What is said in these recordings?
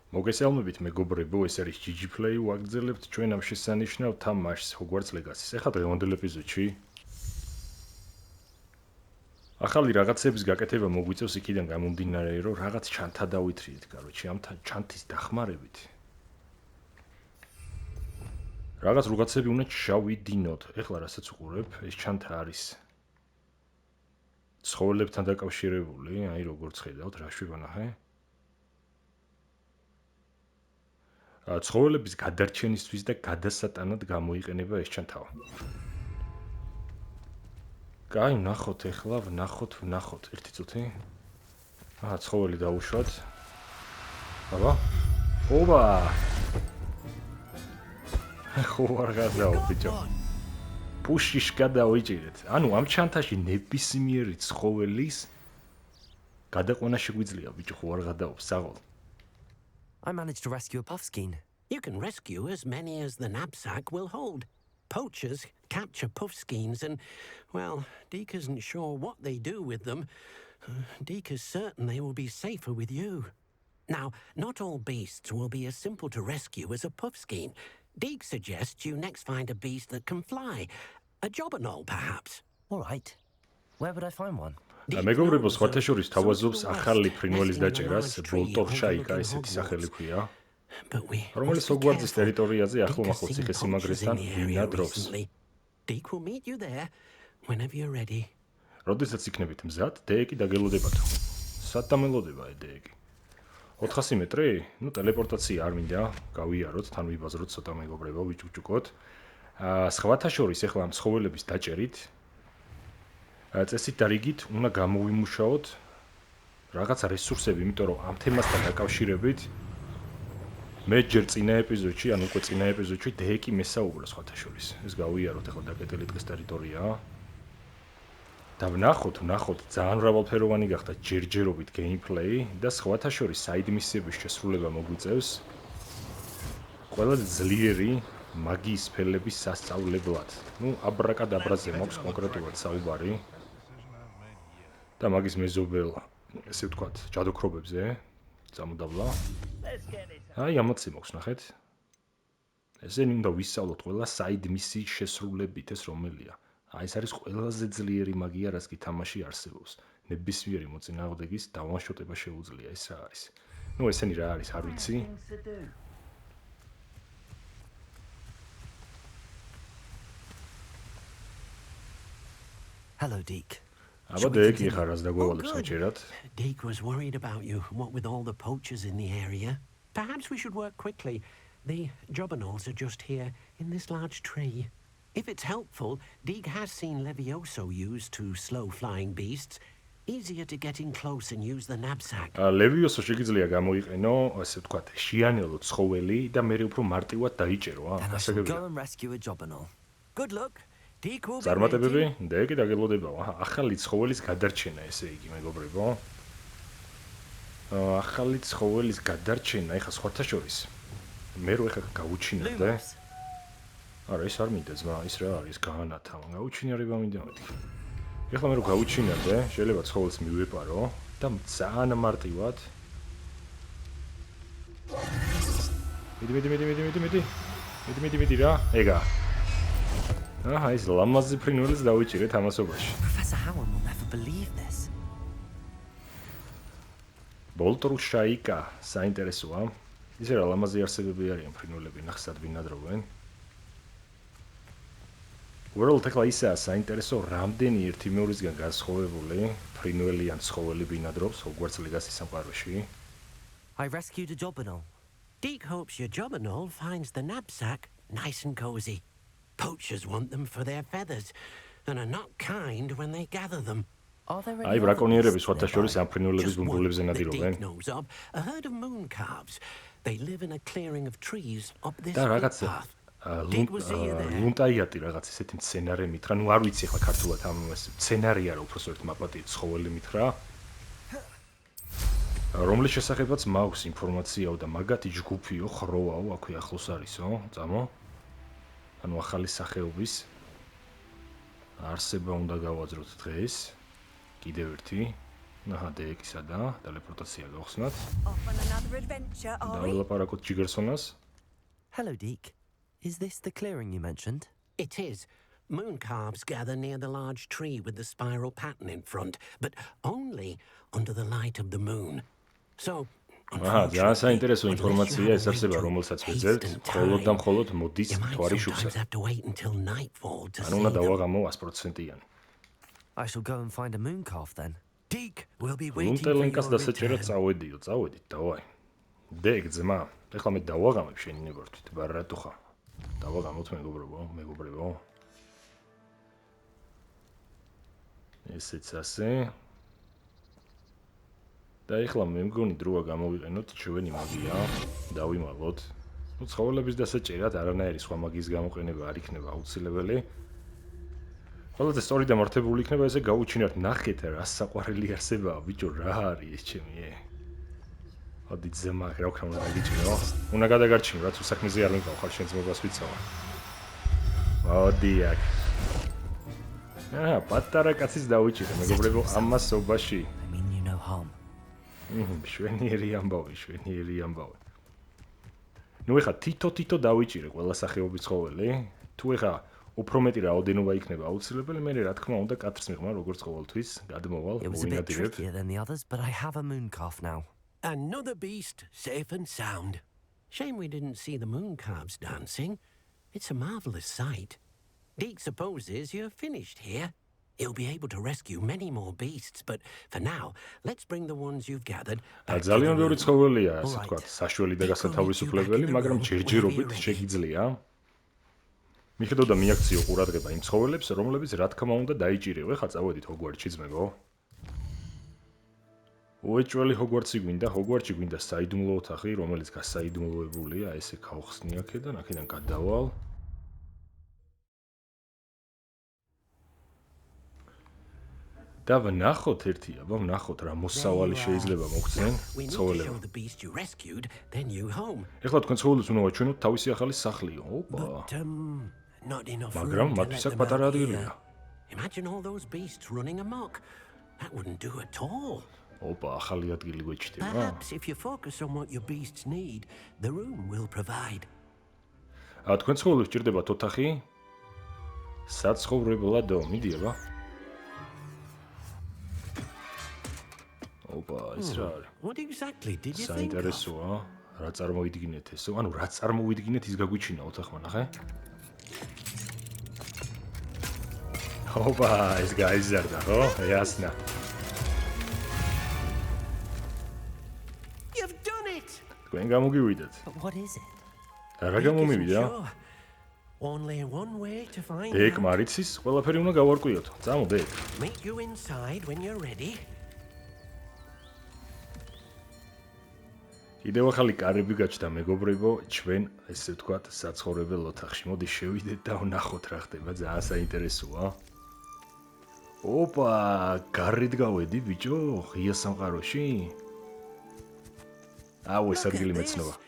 მოგესალმებით მეგობრებო, ეს არის GGPLAY, ვაგრძელებთ ჩვენ ამ შესანიშნავ თამაშს Hogwarts Legacy-ს. ეხლა დღევანდელ ეპიზოდში ახალი რაღაცების გაკეთება მოგვიწევს იქიდან გამომდინარე, რომ რაღაც ჩანთა დავითრიეთ, კაროჩე, ამ ჩანთის დახმარებით. რაღაცები უნდა ჩავიდინოთ. ეხლა რასაც უყურებ, ეს ჩანთა არის ცხოველებთან დაკავშირებული, აი როგორც ხედავთ, რა შევანახე. ცხოველების გადარჩენისთვის და გადასატანად გამოიყენება ეს ჩანთავა. კაი, ვნახოთ ეხლა, ვნახოთ. ერთი წუთი. ცხოველი დავუშვათ. აბა. ობა! ხო არ გადაო, ბიჭო. პუშიშ გადავიჭირეთ. ანუ ამ ჩანთაში ნებისმიერი ცხოველის გადაყვანა შეგვიძლია, ბიჭო, ხო არ გადაობს, საღოლ. I managed to rescue a puffskein. You can rescue as many as the knapsack will hold. Poachers capture puffskeins and, well, Deke isn't sure what they do with them. Deke is certain they will be safer with you. Now, not all beasts will be as simple to rescue as a puffskein. Deke suggests you next find a beast that can fly. A jobberknoll, perhaps. All right. Where would I find one? მეგობრებო, სხვათა შორის თავაზობს ახალი ფრინველის დაჭერას, ბოლტორშაიკა ესეთი სახელი ქვია, რომელიც ჰოგვარდსის ტერიტორიაზე ახლომახლო ციხესიმაგრესთან ბინადრობს. როდესაც იქნებით მზად, დეეკი დაგელოდებათო. სად დამელოდება დეეკი? 400 მეტრი? ნუ ტელეპორტაცია არ მინდა, გავიაროთ, თან ვიბაზროთ ცოტა მეგობრებო, ვიჭუჭუკოთ. სხვათა შორის ეხლა ამ ცხოველების დაჭერით წესით და რიგით უნდა გამოვიმუშაოთ რაღაცა რესურსები, იმიტომ რომ ამ თემასთან დაკავშირებით მე ჯერ წინა ეპიზოდში, ანუ უკვე წინა ეპიზოდში დეეკი მესაუბრა სხვათა შორის. ეს გავიაროთ ეხლა დაკეტილი დღის ტერიტორიაა. და ვნახოთ, ძალიან მრავალფეროვანი გახდა ჯერჯერობით გეიმპლეი და სხვათა შორის საიდ მისიების შესრულება მოგვიწევს ყველაზე ძლიერი მაგიის ფელების სასწავლებლად. ნუ აბრაკადაბრაზე მაქვს კონკრეტულად საუბარი. და მაგის მეზობელ, ესე ვთქვათ, ჯადოქრობებზე წამოდავლა. აი, ამაცი მაქვს, ნახეთ. ესენი უნდა ვისწავლოთ ყველა საიდ მისიის შესრულებით, ეს რომელია. აი, ეს არის ყველაზე ძლიერი მაგია, რაც კი თამაში არსებობს. ნებისმიერი მოწინააღმდეგის დავანშოტება შეუძლია, ეს რა არის. ნუ ესენი რა არის, არ ვიცი. Hello, Deke. აბა დეეკი ხარ, რას დაგვავალებს საჭირად? Deke was worried about you, what with all the poachers in the area. Perhaps we should work quickly. The jobberknolls are just here in this large tree. If it's helpful, Deke has seen Levioso used to slow flying beasts. Easier to get in close and use the knapsack. Levioso შეგვიძლია გამოიყენო, ასე ვთქვათ, შეანელო ცხოველი და მე უფრო მარტივად დაიჭერო, ასე Go and rescue a jobberknoll. Good luck. წარმატებები, დეეკი დაგელოდებაო. ახალი ცხოველის გადარჩენა, ესე იგი, მეგობრებო. ახალი ცხოველის გადარჩენა, ეხლა სხვათა შორის. მე რო ეხლა გავუჩინარდე. არა, ის არ მინდა ძმა, ის რა არის, გაანათა, გაუჩინარება მინდა მეთქი. ეხლა მე რო გავუჩინარდე, შეიძლება ცხოველს მივეპარო და ძალიან მარტივად. მიდი რა, ეგა. Aha, ის ლამაზი ფრინველს დავიჭირეთ ამასობაში. Professor Howard will never believe this. ბოლტორშაიკა, საინტერესოა. ისე რა ლამაზი არსებები არიან ფრინველები, ნახსად ბინადრობენ. უბრალოდ ეხლა ისაა საინტერესო, რამდენი ერთი მეორისგან განსხვავებული ფრინველი ან ცხოველი ბინადრობს Hogwarts Legacy სამყაროში. I rescued a jobberknoll. Deke hopes your jobberknoll finds the knapsack nice and cozy. Poachers want them for their feathers and are not kind when they gather them. აი, ბრაკონიერები სხვათა შორის ამ ფრინველების ბუმბულებზე ნადირობენ. A herd of moon calves. They live in a clearing of trees up this და რაღაც ლუნტაიატი რაღაც ესეთი მცენარე მითხრა, ნუ არ ვიცი ახლა ქართულად ამ მცენარია რა უბრალოდ მაპატი ცხოველი მითხრა. რომლის შესახებაც მაქვს ინფორმაციაო და მაგათი ჯგუფიო, ხროვაო, აქვე ახლოს არისო, წამო. ანუ ახალი სახეობის არსება უნდა გავაძროთ დღეს. კიდევ ერთი. აჰა, დეეკისა და ტელეპორტაცია გავხსნათ. Off on another adventure, are we? დაველაპარაკოთ ჯიგერსონას. Hello, Deke. Is this the clearing you mentioned? It is. Moon calves gather near the large tree with the spiral pattern in front, but only under the light of the moon. So, აჰა, ძალიან საინტერესო ინფორმაცია ეს არსება, რომელსაც ვეძებთ, მხოლოდ და მხოლოდ მოდის მთვარის შუბსა. ანუ უნდა დავაღამო 100%-იანი. I shall go and find a moon calf then. Deke will be waiting for ლუნტელენკას your დასაჭერად return. წავედით, დავაი. დეკ ძმა, ეხლა მე დავაღამებ შენი ნებართვით, ბარ რატო ხარ? დავაღამოთ მეგობრებო. ესეც ასე. და ეხლა მე მგონი დროა გამოვიყენოთ ჩვენი მაგია, დავიმალოთ. ნუ ცხოველების დასაჭერად არანაირი სხვა მაგიის გამოყენება არ იქნება აუცილებელი. ყველაზე სწორი და მართებული იქნება ესე გაუჩინოთ, ნახეთ რა საყვარელი არსებაა, ბიჭო, რა არის ეს ჩემი? ოდი ძმა, რა ვქნა უნდა გიჭირო? უნდა გადაგარჩინო, რაც უსაქმეზე არ ვინყავ, შენ ძმობას ვიცავ. მოდი აქ. პატარა კაცის დავიჭირე, მეგობრებო, ამასობაში. I mean you no harm. შვენიერი ამბავი. ნუ ეხა თითო დავიჭირე ყველა სახეობის ცხოველი. თუ ეხა უფრო მეტი რაოდენობა იქნება აუცილებელი, მე რა თქმა უნდა კატრს მიღმა როგორც ყოველთვის, გადმოვალ, It was a bit მოვინადირებ. trickier than the others, but I have a moon calf now. Another beast, safe and sound. Shame we didn't see the moon calves dancing. It's a marvelous sight. Deke supposes you're finished here. He'll be able to rescue many more beasts, but for now, let's bring the ones you've gathered back to the ძალიან ბევრი room. ცხოველია, ასე Alright. ვთქვათ, საშველი და Deke will გასათავისუფლებელი, meet you back in the მაგრამ room ჯერჯერობით whenever you're შეგიძლია. მიხედავ და მიაქციო ყურადღება იმ ცხოველებს, რომლებიც რა თქმა უნდა დაიჭირეო. ეხლა წავედით ჰოგვარტსში ძმებო. უეჭველი ჰოგვარტსი გვინდა საიდუმლო ოთახი, რომელიც გასაიდუმლოებულია, ესე გავხსნი აქედან, აქედან გადავალ. და ვნახოთ ვნახოთ რა მოსავალი შეიძლება მოგცენ We need to ცხოველებმა. show the beast you rescued, their new home. ეხლა თქვენ ცხოველებს უნდა ვაჩვენოთ თავისი ახალი სახლი. ოპა. But, not enough მაგრამ room to მათთვის let აქ them პატარა out ადგილია. here. Imagine all those beasts running amok. That wouldn't do at all. ოპა, ახალი ადგილი გვეჭდება. Perhaps if you focus on what your beasts need, the room will provide. თქვენ ცხოველებს ჭირდებათ ოთახი საცხოვრებლადო, მიდი აბა. ოპა, ეს რა არის? What exactly did you think of? საინტერესოა. რა წარმოიდგინეთ ესო? ანუ რა წარმოიდგინეთ ის გაგვიჩინა ოთახმა, ნახე? ოპა, ეს გაიზარდა, ხო? ясно. You've done it! თქვენ გამოგივიდეთ. But what is it? რა Deke isn't გამომივიდა? sure. Only one way to find დეკ out. მარიცის, ყველაფერი უნდა გავარკვიოთ. წამო დეკ. Meet you inside when you're ready. კიდევ ახალი კარები გაჩნდა მეგობრებო, ჩვენ ესე ვთქვათ, საცხოვრებელ ოთახში. მოდი შევიდეთ და ვნახოთ რა ხდება, ძალიან საინტერესოა. ოპა, გარეთ გავედი ბიჭო, ღია სამყაროში. აუ, ეს Look ადგილი at მეცნობა. this.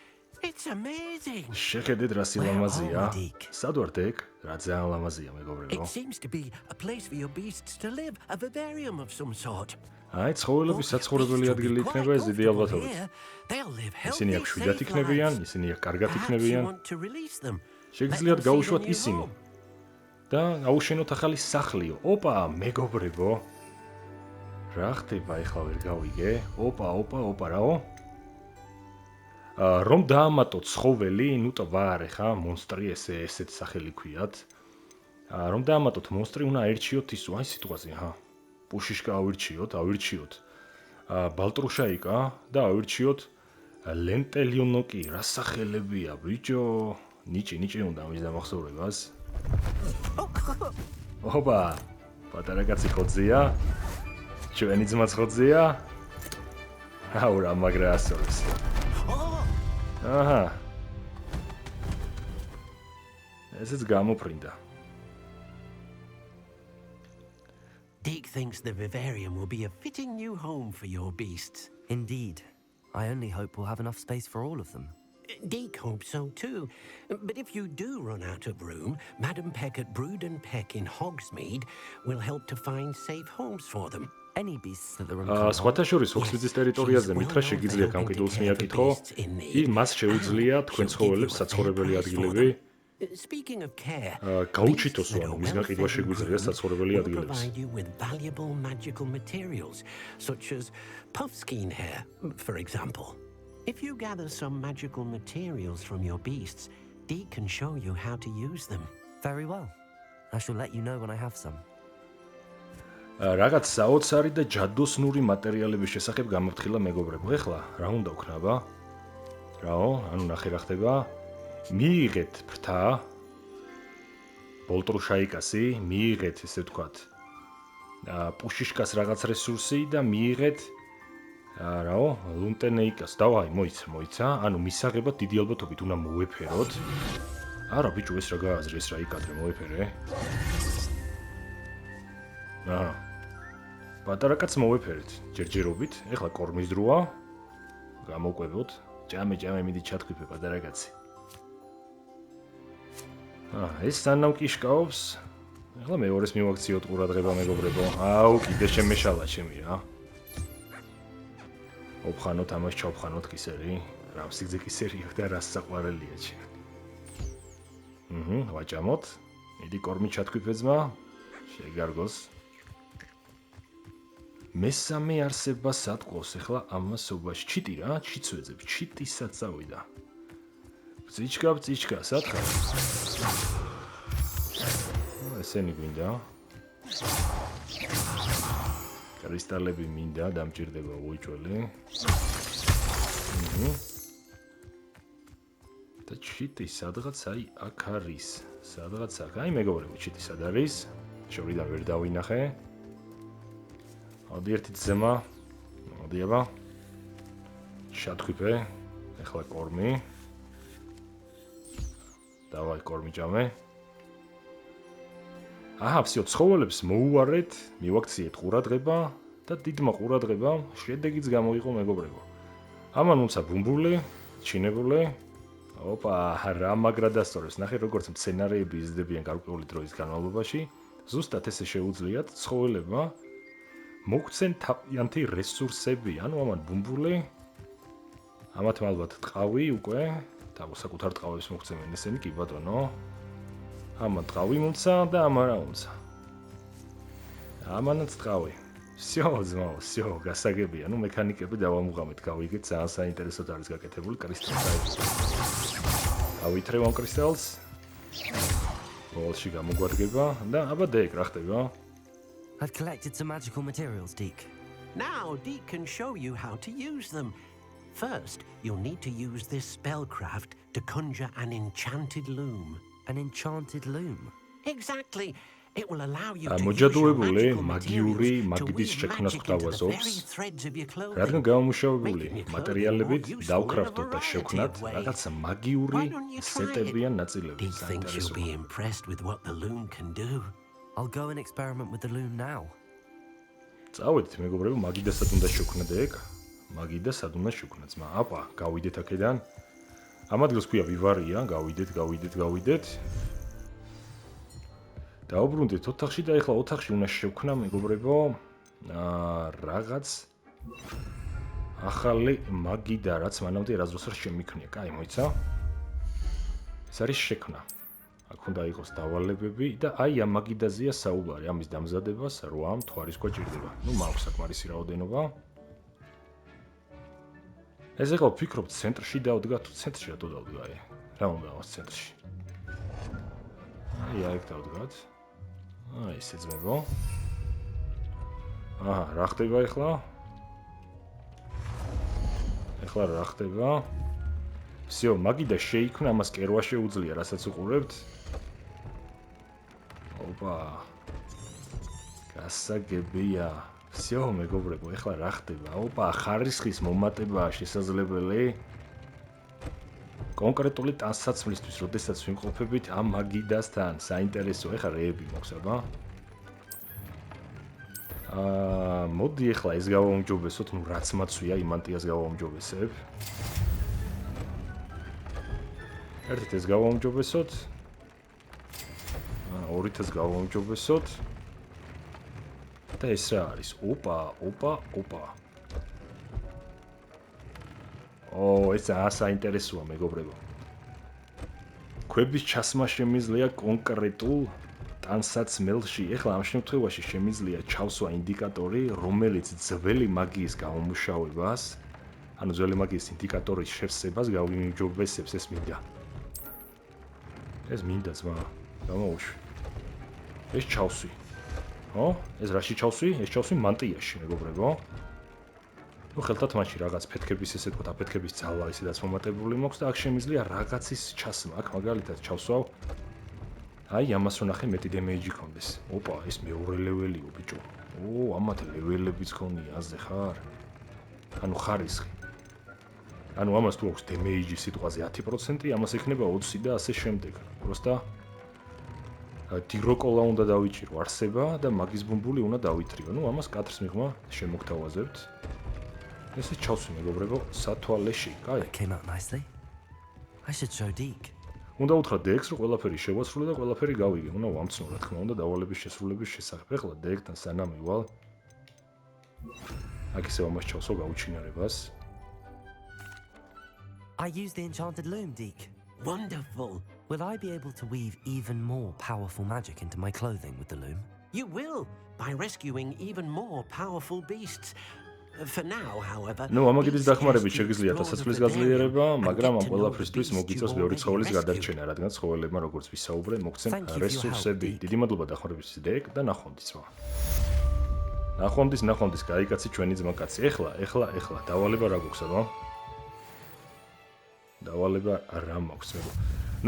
It's amazing. შეხედეთ რა სილამაზია. are we, Deke? სად ვარ დეკ? რა ძალიან ლამაზია მეგობრებო. It seems to be a place for your beasts to live, a vivarium of some sort. აი, ცხოველების საცხოვრებელი ადგილი იქნება ეს დიდი ალბათობით. ისინი აქ შვიდად იქნებიან, ისინი აქ კარგად იქნებიან. შეგიძლიათ გაუშვათ ისინი და აუშენოთ ახალი სახლიო. ოპა, მეგობრებო. რა ხდება ეხლა ვერ გავიგე? ოპა, რაო? რომ დაამატოთ ცხოველი, ნუ ტვარ ხა, მონსტრი ესეთ სახელი ქვიათ. რომ დაამატოთ მონსტრი, უნდა აერჩიოთ ისო, აი სიტყვაზე, ჰა. პუშიშკა ავირჩიოთ. ბალტრუშაიკა და ავირჩიოთ ლენტელიონოკი, რა სახელებია, ბიჭო? ნიჭი უნდა ამის დამახსოვრებას. ოპა, პატარა კაცი ხოძია. ჩვენი ძმაც ხოძია. აუ რა მაგრა ასწორეს. აჰა. ესეც გამოფრინდა. Deke thinks the vivarium will be a fitting new home for your beasts. Indeed. I only hope we'll have enough space for all of them. Deke hopes so too. But if you do run out of room, Madam Peck at Brood and Peck in Hogsmeade will help to find safe homes for them. Any beasts that are uncommon. სხვათა შორის ოქსფორდის ტერიტორიაზე მითხრა შეგიძლია გამყიდულს მიაკითხო, მას შეუძლია თქვენ ცხოველებს საცხოვრებელი ადგილები Speaking of care, გაუჩითოს, ანუ მისგან ყიდვა შეგვიძლია საცხოვრებელი ადგილებს. provide you with valuable magical materials, such as puffskein hair, for example. If you gather some magical materials from your beasts, Dee can show you how to use them. Very well. I shall let you know when I have some. რაღაც საოცარი და ჯადოსნური მასალების შესახებ გამოფრთხილა მეგობრებო. ეხლა რა უნდა ვქნა აბა? რაო, ანუ ნახე რა ხდება. მიიღეთ ფრთა ბოლტრუშაიკასი, მიიღეთ ესე ვთქვათ პუშიშკას რაღაც რესურსი და მიიღეთ რაო, ლუნტენეიკას. დავაი, მოიცა, ანუ მისაღებად დიდი ალბათობით უნდა მოვეფეროთ. არა ბიჭო, ეს რა გააზრე, ეს რა იკადრე, მოვეფერე. პატარა კაცს მოვეფერეთ, ჯერჯერობით. ეხლა კორმის დროა. გამოვყვებოთ. ჭამე, მიდი ჩათქვიფე პატარა კაცი. ეს სანამ კიშკაობს. ეხლა მეორეს მივაქციოთ ყურადღება მეგობრებო. აუ, კიდე შემეშალა ჩემი რა. ოფხანოთ ამას ჩავხანოთ კისერი. რა სიგზე კისერი და რა საყვარელია ჩემი. ვაჭამოთ. მიდი კორმი ჩათქვიფე-ძმა. შეგარგოს. მესამე არსება სათყოს ეხლა ამასობაში. ჩიტი რა, ჩიტს ვეძებ. ჩიტისაც წავიდა. ბწიჩკა, სათხარ. ესენი გვინდა. კრისტალები მინდა, დამჭირდება უიჭველი. და ჩიტი სადღაც აი აქ არის. სადღაც აქ. აი მეგობრებო, ჩიტი სად არის? შორიდან ვერ დავინახე. მოდი ერთი ძმა. მოდი აბა. შათქვიფე. ეხლა კორმი. დავაი კორმი ჭამე. всё, ცხოველებს მოუვარეთ, მივაქციეთ ყურადღება და დიდმა ყურადღებამ შედეგიც გამოიღო მეგობრებო. ამან უცა ბუმბული, ჩინებული. რა მაგრა დასწორებს. ნახე როგორც სცენარები იზრდებიან გარკვეული დროის განმავლობაში. ზუსტად ესე შეუძლიათ ცხოველებმა მოგცენ თავიანთი რესურსები. ანუ ამან ბუმბული, ამათ ალბათ ტყავი უკვე, საკუთარ ტყავებს მოგცემენ ესენი, კი ბატონო. ამან ტყავი მომცა და ამან რა მომცა. ამანაც ტყავი. всё, გასაგებია. ნუ მექანიკები დავამუღამეთ, გავიგეთ, ძალიან საინტერესოდ არის გაკეთებული კრისტალს. ავითრევ ამ კრისტალს. ბოლში გამოგვადგება და აბა დეკ რა ხდება? I've collected some magical materials, Deke. Now Dee can show you how to use them. First, you'll need to use this spellcraft to conjure an enchanted loom. An enchanted loom? Exactly. It will allow you to use your მოჯადოებული magical მაგიური materials to მაგიების weave შექმნას magic into the გვთავაზობს. very threads of your clothing. რადგან გამომუშავებული Making your clothing მატერიალებით more useful დავკრაფტოთ in a და variety შევქნათ of ways. რაღაც მაგიური Why don't you try სეტები it? ან ნაწილები. Dee thinks you'll be impressed with what the loom can do. I'll go and experiment with the loom now. წავედით მეგობრებო, მაგიდასად უნდა შევქნა დეკ. მაგიდასად უნდა შევქნა ძმა. აპა, გავიდეთ აქედან. ამ ადგილს ქვია ვივარია, გავიდეთ. დაუბრუნდით ოთახში და ეხლა ოთახში უნდა შევქნა მეგობრებო რაღაც ახალი მაგიდა, რაც მანამდე ერაზროს არ შემიქნია. კაი, მოიცა? ეს არის შექმნა. აქ უნდა იყოს დავალებები და აი ამ მაგიდაზეა საუბარი. ამის დამზადებას 8 მთვარის ქვა ჭირდება. ნუ მაქვს საკმარისი რაოდენობა. ეს ეხლა ვფიქრობ ცენტრში დავდგა თუ ცენტრში რატო დავდგა? რა უნდა ავას ცენტრში? აი აქ დავდგათ. აი ესე ძმებო. რა ხდება ეხლა? ეხლა რა ხდება? всё, მაგიდა შეიქმნა, ამას კერვა შეუძლია, რასაც უყურებთ. ოპა. გასაგებია. всё, მეგობრებო, ეხლა რა ხდება? ოპა, ხარისხის მომატებაა შესაძლებელი. კონკრეტული ტანსაცმლისთვის, როდესაც ვიმყოფებით ამ მაგიდასთან, საინტერესო, ეხლა რეები მაქვს, აბა. მოდი ეხლა ეს გავაუმჯობესოთ, ნუ რაც მაცვია, იმანტიას გავაუმჯობესებ. ერთით ეს გავაუმჯობესოთ. ორით ეს გავაუმჯობესოთ. და ეს რა არის? ოპა. ეს ძალიან საინტერესოა, მეგობრებო. ქვების ჩასმა შემიძლია კონკრეტულ ტანსაცმელში. ეხლა ამ შემთხვევაში შემიძლია ჩავსვა ინდიკატორი, რომელიც ძველი მაგიის გამომუშავებას, ანუ ძველი მაგიის ინდიკატორის შევსებას გავიმიჯობესებს. ეს მინდა. ეს მინდა ძმა. გამოუშვი. ეს ჩავსვი. ეს რაში ჩავსვი? ეს ჩავსვი მანტიაში, მეგობრებო. ნუ ხელთათ მაშინ რაღაც ფეთქების ესე თქვა, აფეთქების ძალა ისედაც მომატებული მაქვს და აქ შემიძლია რაღაცის ჩასმა. აქ მაგალითად ჩავსვავ. აი, ამას ვნახე მეტი დემეიჯი კონდეს. ოპა, ეს მეორე ლეველიო, ბიჭო. ამათ ლეველებიც ქონია, აზე ხარ? ანუ ხარისხი. ანუ ამას თუ აქვს დემეიჯი სიტყვაზე 10%, ამას ექნება 20 და ასე შემდეგ. პროსტა დიროკოლა უნდა დავიჭირო არსება და მაგის ბუმბული უნდა დავითრიო. ნუ ამას კადრს მიღმა შემოგთავაზებთ. ესე ჩავსვი, მეგობრებო, სათვალეში. კაი. Came out nicely. I should show Deke. უნდა უთხრა დექს, რომ ყველაფერი შევაცვლო და ყველაფერი გავიგე. უნდა ვამცნო, რა თქმა უნდა, დავალების შესრულების შესახებ. ეხლა დექთან სანამ ივალ. აქ ისევ ამას ჩავსო გაუჩინარებას. I used the enchanted loom, Deke. Wonderful. Will I be able to weave even more powerful magic into my clothing with the loom? You will, by rescuing even more powerful beasts. For now, however, ნუ ამაგიდის დახმარებით შეგიძლიათ ასაცვლის გაძლიერება, მაგრამ ამ ყველაფრისთვის მოგიწევს ბევრი ცხოველის გადარჩენა, რადგან ცხოველებმა როგორც ვისაუბრე, მოგცემ რესურსები. დიდი მადლობა დახმარებისთვის დეკ და ნახვამდის ძმა. ნახვამდის, გაიკაცი ჩვენი ძმაკაცი. ეხლა დავალება რა გვაქვს აბა? დავალება რა მაქვს მე.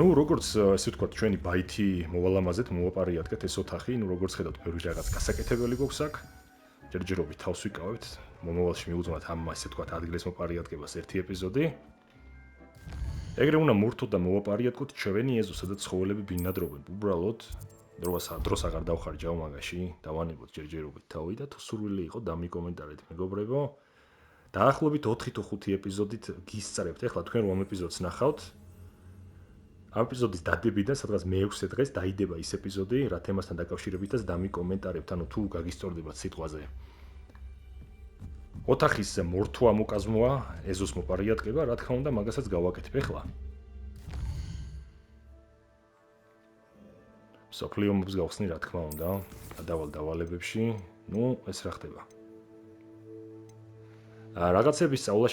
ნუ როგორც ესე ვთქვათ, ჩვენი ბაითი მოვალამაზეთ, მოვაპარიადგეთ ეს ოთახი, ნუ როგორც ხედავთ, ბევრი რაღაც გასაკეთებელი გვაქვს აქ. ჯერჯერობით თავს ვიკავებთ. მომავალში მიუძღვნათ ამ ესე ვთქვათ, ადგილას მოპარიადგებას ერთი ეპიზოდი. ეგრე უნდა მურთოთ და მოვაპარიადგოთ ჩვენი ეზო, სადაც ცხოველები ბინადრობენ. უბრალოდ დროს აღარ დავხარჯავ მაგაში, დავანებოთ ჯერჯერობით თავი და თუ სურვილი იყო დამიკომენტარეთ, მეგობრებო. დაახლოებით 4 თუ 5 ეპიზოდით გისწრებთ. ეხლა თქვენ რომ ეპიზოდს ნახავთ. ამ ეპიზოდის დადებიდან, სადღაც მე-6 დღეს დაიდება ის ეპიზოდი, რა თემასთან დაკავშირებითაც დამიკომენტარებთ, ანუ თუ გაგისწორდებათ სიტყვაზე. ოთახის მორთვა მოკაზმვა, ეზოს მოპარიადგება, რა თქმა უნდა, მაგასაც გავაკეთებ ეხლა. სოფლიო მობს გავხსნი, რა თქმა უნდა, დავალებებში. ნუ ეს რა ხდება? რაღაცების სწავლა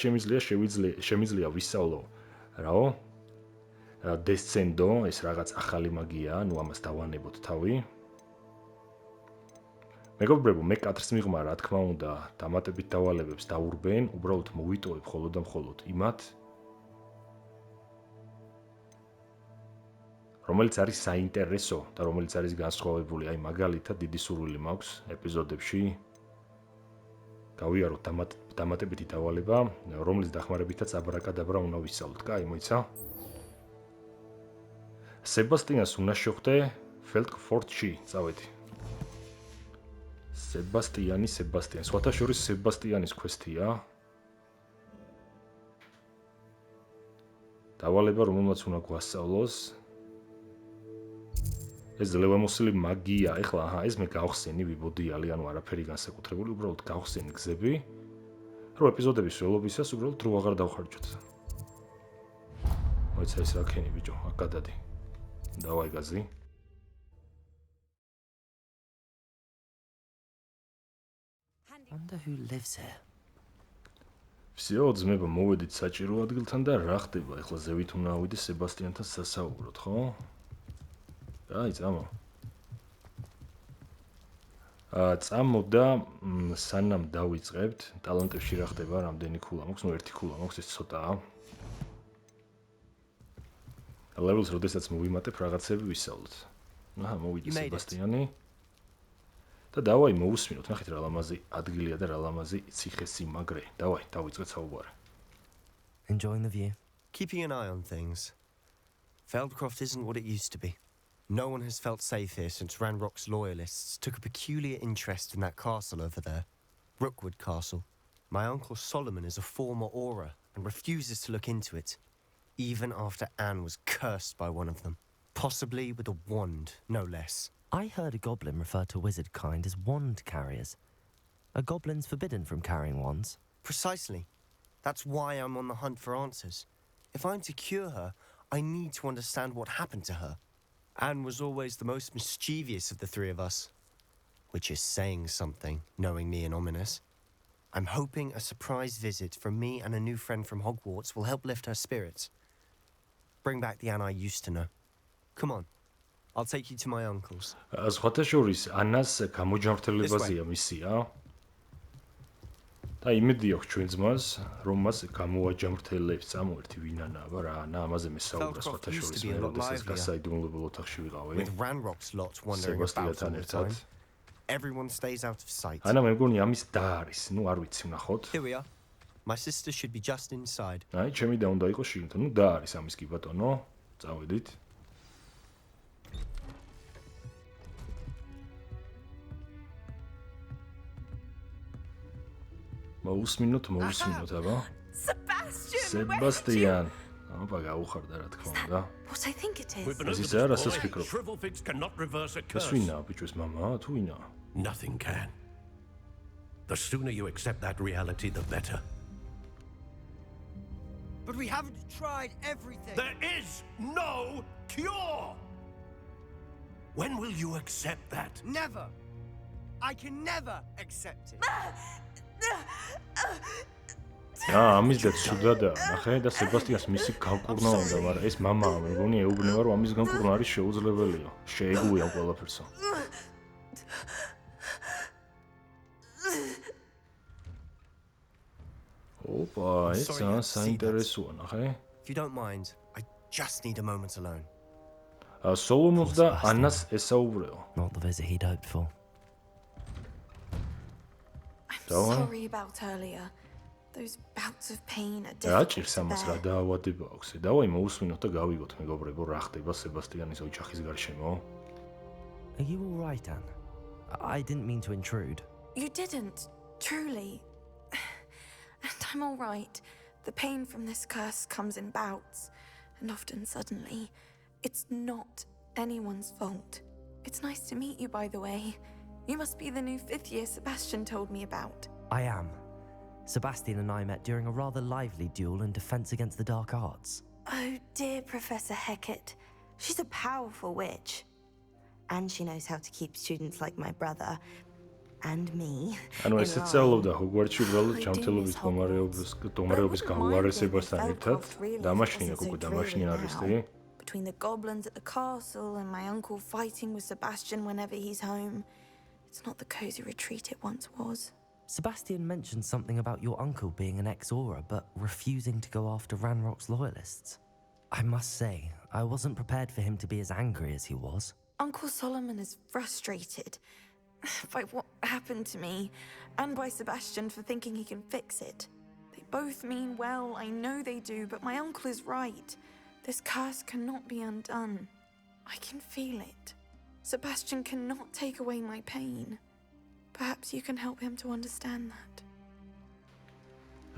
შემიძლია ვისწავლო, რაო? დესცენდო, ეს რაღაც ახალი მაგია, ნუ ამას დავანებოთ თავი. მეგობრებო, მე კადრს მიღმა, რა თქმა უნდა, დამატებით დავალებებს დაურბენ, უბრალოდ მოვიტოვებ მხოლოდ და მხოლოდ იმათ, რომელიც არის საინტერესო და რომელიც არის განსხვავებული. აი, მაგალითად, დიდი სურვილი მაქვს ეპიზოდებში გავიაროთ დამატებითი დავალება, რომლის დახმარებითაც აბრაკადაბრა უნდა ვისწავლოთ. კაი, მოიცა? სებასტიანს უნდა შევხვდე ფელდფორდში, წავედი. სებასტიანი, სხვათა შორის სებასტიანის კვესტია. დავალება, რომელმაც უნდა გვასწავლოს. ეს ძლევამოსილი მაგია, ეხლა, ეს მე გავხსენი, ვიბოდიალი, ანუ არაფერი განსაკუთრებული, უბრალოდ გავხსენი გზები, რომ ეპიზოდების ველობისას უბრალოდ დრო აღარ დავხარჯოთ. მოიცა ეს რა ქენი, ბიჭო, აქ გადადი. დავაი გაზი. Wonder who lives here. всё, ძმებო, მოვედით საჭირო ადგილთან და რა ხდება? ეხლა ზევით უნდა ავიდე სებასტიანთან სასაუბროთ, ხო? აი, წამო. წამო და სანამ დავიწყებთ, ტალანტებში რა ხდება, რამდენი ქულა მაქვს? ნუ ერთი ქულა მაქვს, ეს ცოტაა. ლეველს როდესაც მოვიმატებ, რაღაცები ვისწავლოთ. აჰა, მოვიდი სებასტიანი. და დავაი მოусმინოთ, ნახეთ რა ლამაზი ადგილია და რა ლამაზი ციხე-სიმაგრე. დავაი, დავიწყეთ საუბარი. Enjoying the view. Keeping an eye on things. Feldcroft isn't what it used to be. No one has felt safe here since Ranrock's loyalists took a peculiar interest in that castle over there. Rookwood Castle. My uncle Solomon is a former Auror and refuses to look into it, even after Anne was cursed by one of them. Possibly with a wand, no less. I heard a goblin refer to wizard kind as wand carriers. Are goblins forbidden from carrying wands? Precisely. That's why I'm on the hunt for answers. If I'm to cure her, I need to understand what happened to her. Anne was always the most mischievous of the three of us. Which is saying something, knowing me and Ominous. I'm hoping a surprise visit from me and a new friend from Hogwarts will help lift her spirits. Bring back the Anne I used to know. Come on. I'll take you to my uncle's. სხვათა შორის ანას გამოჯანმრთელებაზეა მისია. და იმედი აქვს ჩვენ ძმას, რომ მას გამოაჯანმრთელებს წამოერთი ვინანაა რა, ანა ამაზე მესაუბრა სხვათა შორის მე როდესაც გასაიდუმლოებელ ოთახში ვიყავი. With Ranrock's lot wandering about all the time. Everyone stays out of sight. ანა მე მგონი ამის და არის, ნუ არ ვიცი ვნახოთ. Here we are. My sister should be just inside. აი, ჩემი და უნდა იყოს შიგნით. ნუ და არის ამის კი ბატონო. წავედით. მოусმინოთ, აბა. Sebastian. აბა გაუხარდა რა თქმა უნდა. What I think it is. ეს ისე არ ასაც ფიქრობ. Shrivel figs cannot reverse a ეს curse. ვინაა, ბიჭოს მამა, თუ ვინაა? Nothing can. The sooner you accept that reality, the better. But we haven't tried everything. There is no cure! When will you accept that? Never. I can never accept it. ამის და ცუდადა, ნახე და სებასტიანს მისი განკურნა უნდა, მაგრამ ეს მამაა, მე მგონი ეუბნება რომ ამის განკურნა არის შეუძლებელია. შეეგუია ყველაფერსო. ოპა, ეს საინტერესოა, ნახე. If you don't mind, I just need a moment alone. სოლომონს და ანას ესაუბრეო. Not the visit he'd hoped for. I'm sorry about earlier. Those bouts of pain are რა difficult ჭირს to ამას რა bear. დაავადება აქვს? დავაი მოусმინოთ და გავიგოთ მეგობრებო რა ხდება სებასტიანის ოჯახის გარშემო. Are you all right, Anne? I didn't mean to intrude. You didn't, truly. And I'm all right. The pain from this curse comes in bouts, and often suddenly. It's not anyone's fault. It's nice to meet you, by the way. You must be the new 5th year Sebastian told me about. I am. Sebastian and I met during a rather lively duel in defense against the dark arts. Oh, dear Professor Hecat. She's a powerful witch. And she knows how to keep students like my brother and me. ანუ ესეც სწავლობდა ჰოგვარტსში უბრალოდ ჯანმრთელობის მდგომარეობის გაუარესებასთან ერთად დამაშნია უკვე დამაშნია არისტი. Between the goblins at the castle and my uncle fighting with Sebastian whenever he's home. It's not the cozy retreat it once was. Sebastian mentioned something about your uncle being an ex-Aura, but refusing to go after Ranrock's loyalists. I must say, I wasn't prepared for him to be as angry as he was. Uncle Solomon is frustrated by what happened to me, and by Sebastian for thinking he can fix it. They both mean well, I know they do, but my uncle is right. This curse cannot be undone. I can feel it. Sebastian cannot take away my pain. Perhaps you can help him to understand that.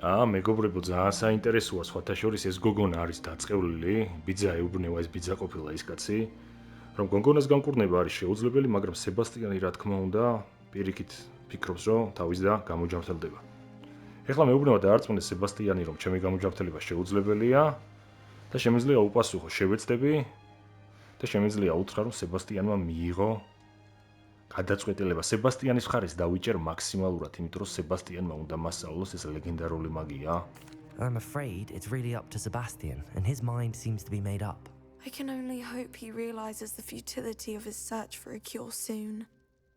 მეგობრებო, ძალიან საინტერესოა, სხვათა შორის ეს გოგონა არის დაწყევლილი, ბიძა ეუბნება, ეს ბიძა ყოფილა ის კაცი, რომ გოგონას განკურნება არის შეუძლებელი, მაგრამ სებასტიანი რა თქმა უნდა, პირიქით ფიქრობს, რომ თავის და გამოჯანმრთელდება. ეხლა მეუბნება დაარწმუნეს სებასტიანი, რომ ჩემი გამოჯანმრთელება შეუძლებელია და შემიძლია უპასუხო შევეცდები და შემიძლია უთხრა, რომ სებასტიანმა მიიღო გადაწყვეტილება. სებასტიანის მხარეს დავიჭერ მაქსიმალურად, იმიტომ რომ სებასტიანმა უნდა მასწავლოს ეს ლეგენდარული მაგია. I'm afraid it's really up to Sebastian, and his mind seems to be made up. I can only hope he realizes the futility of his search for a cure soon.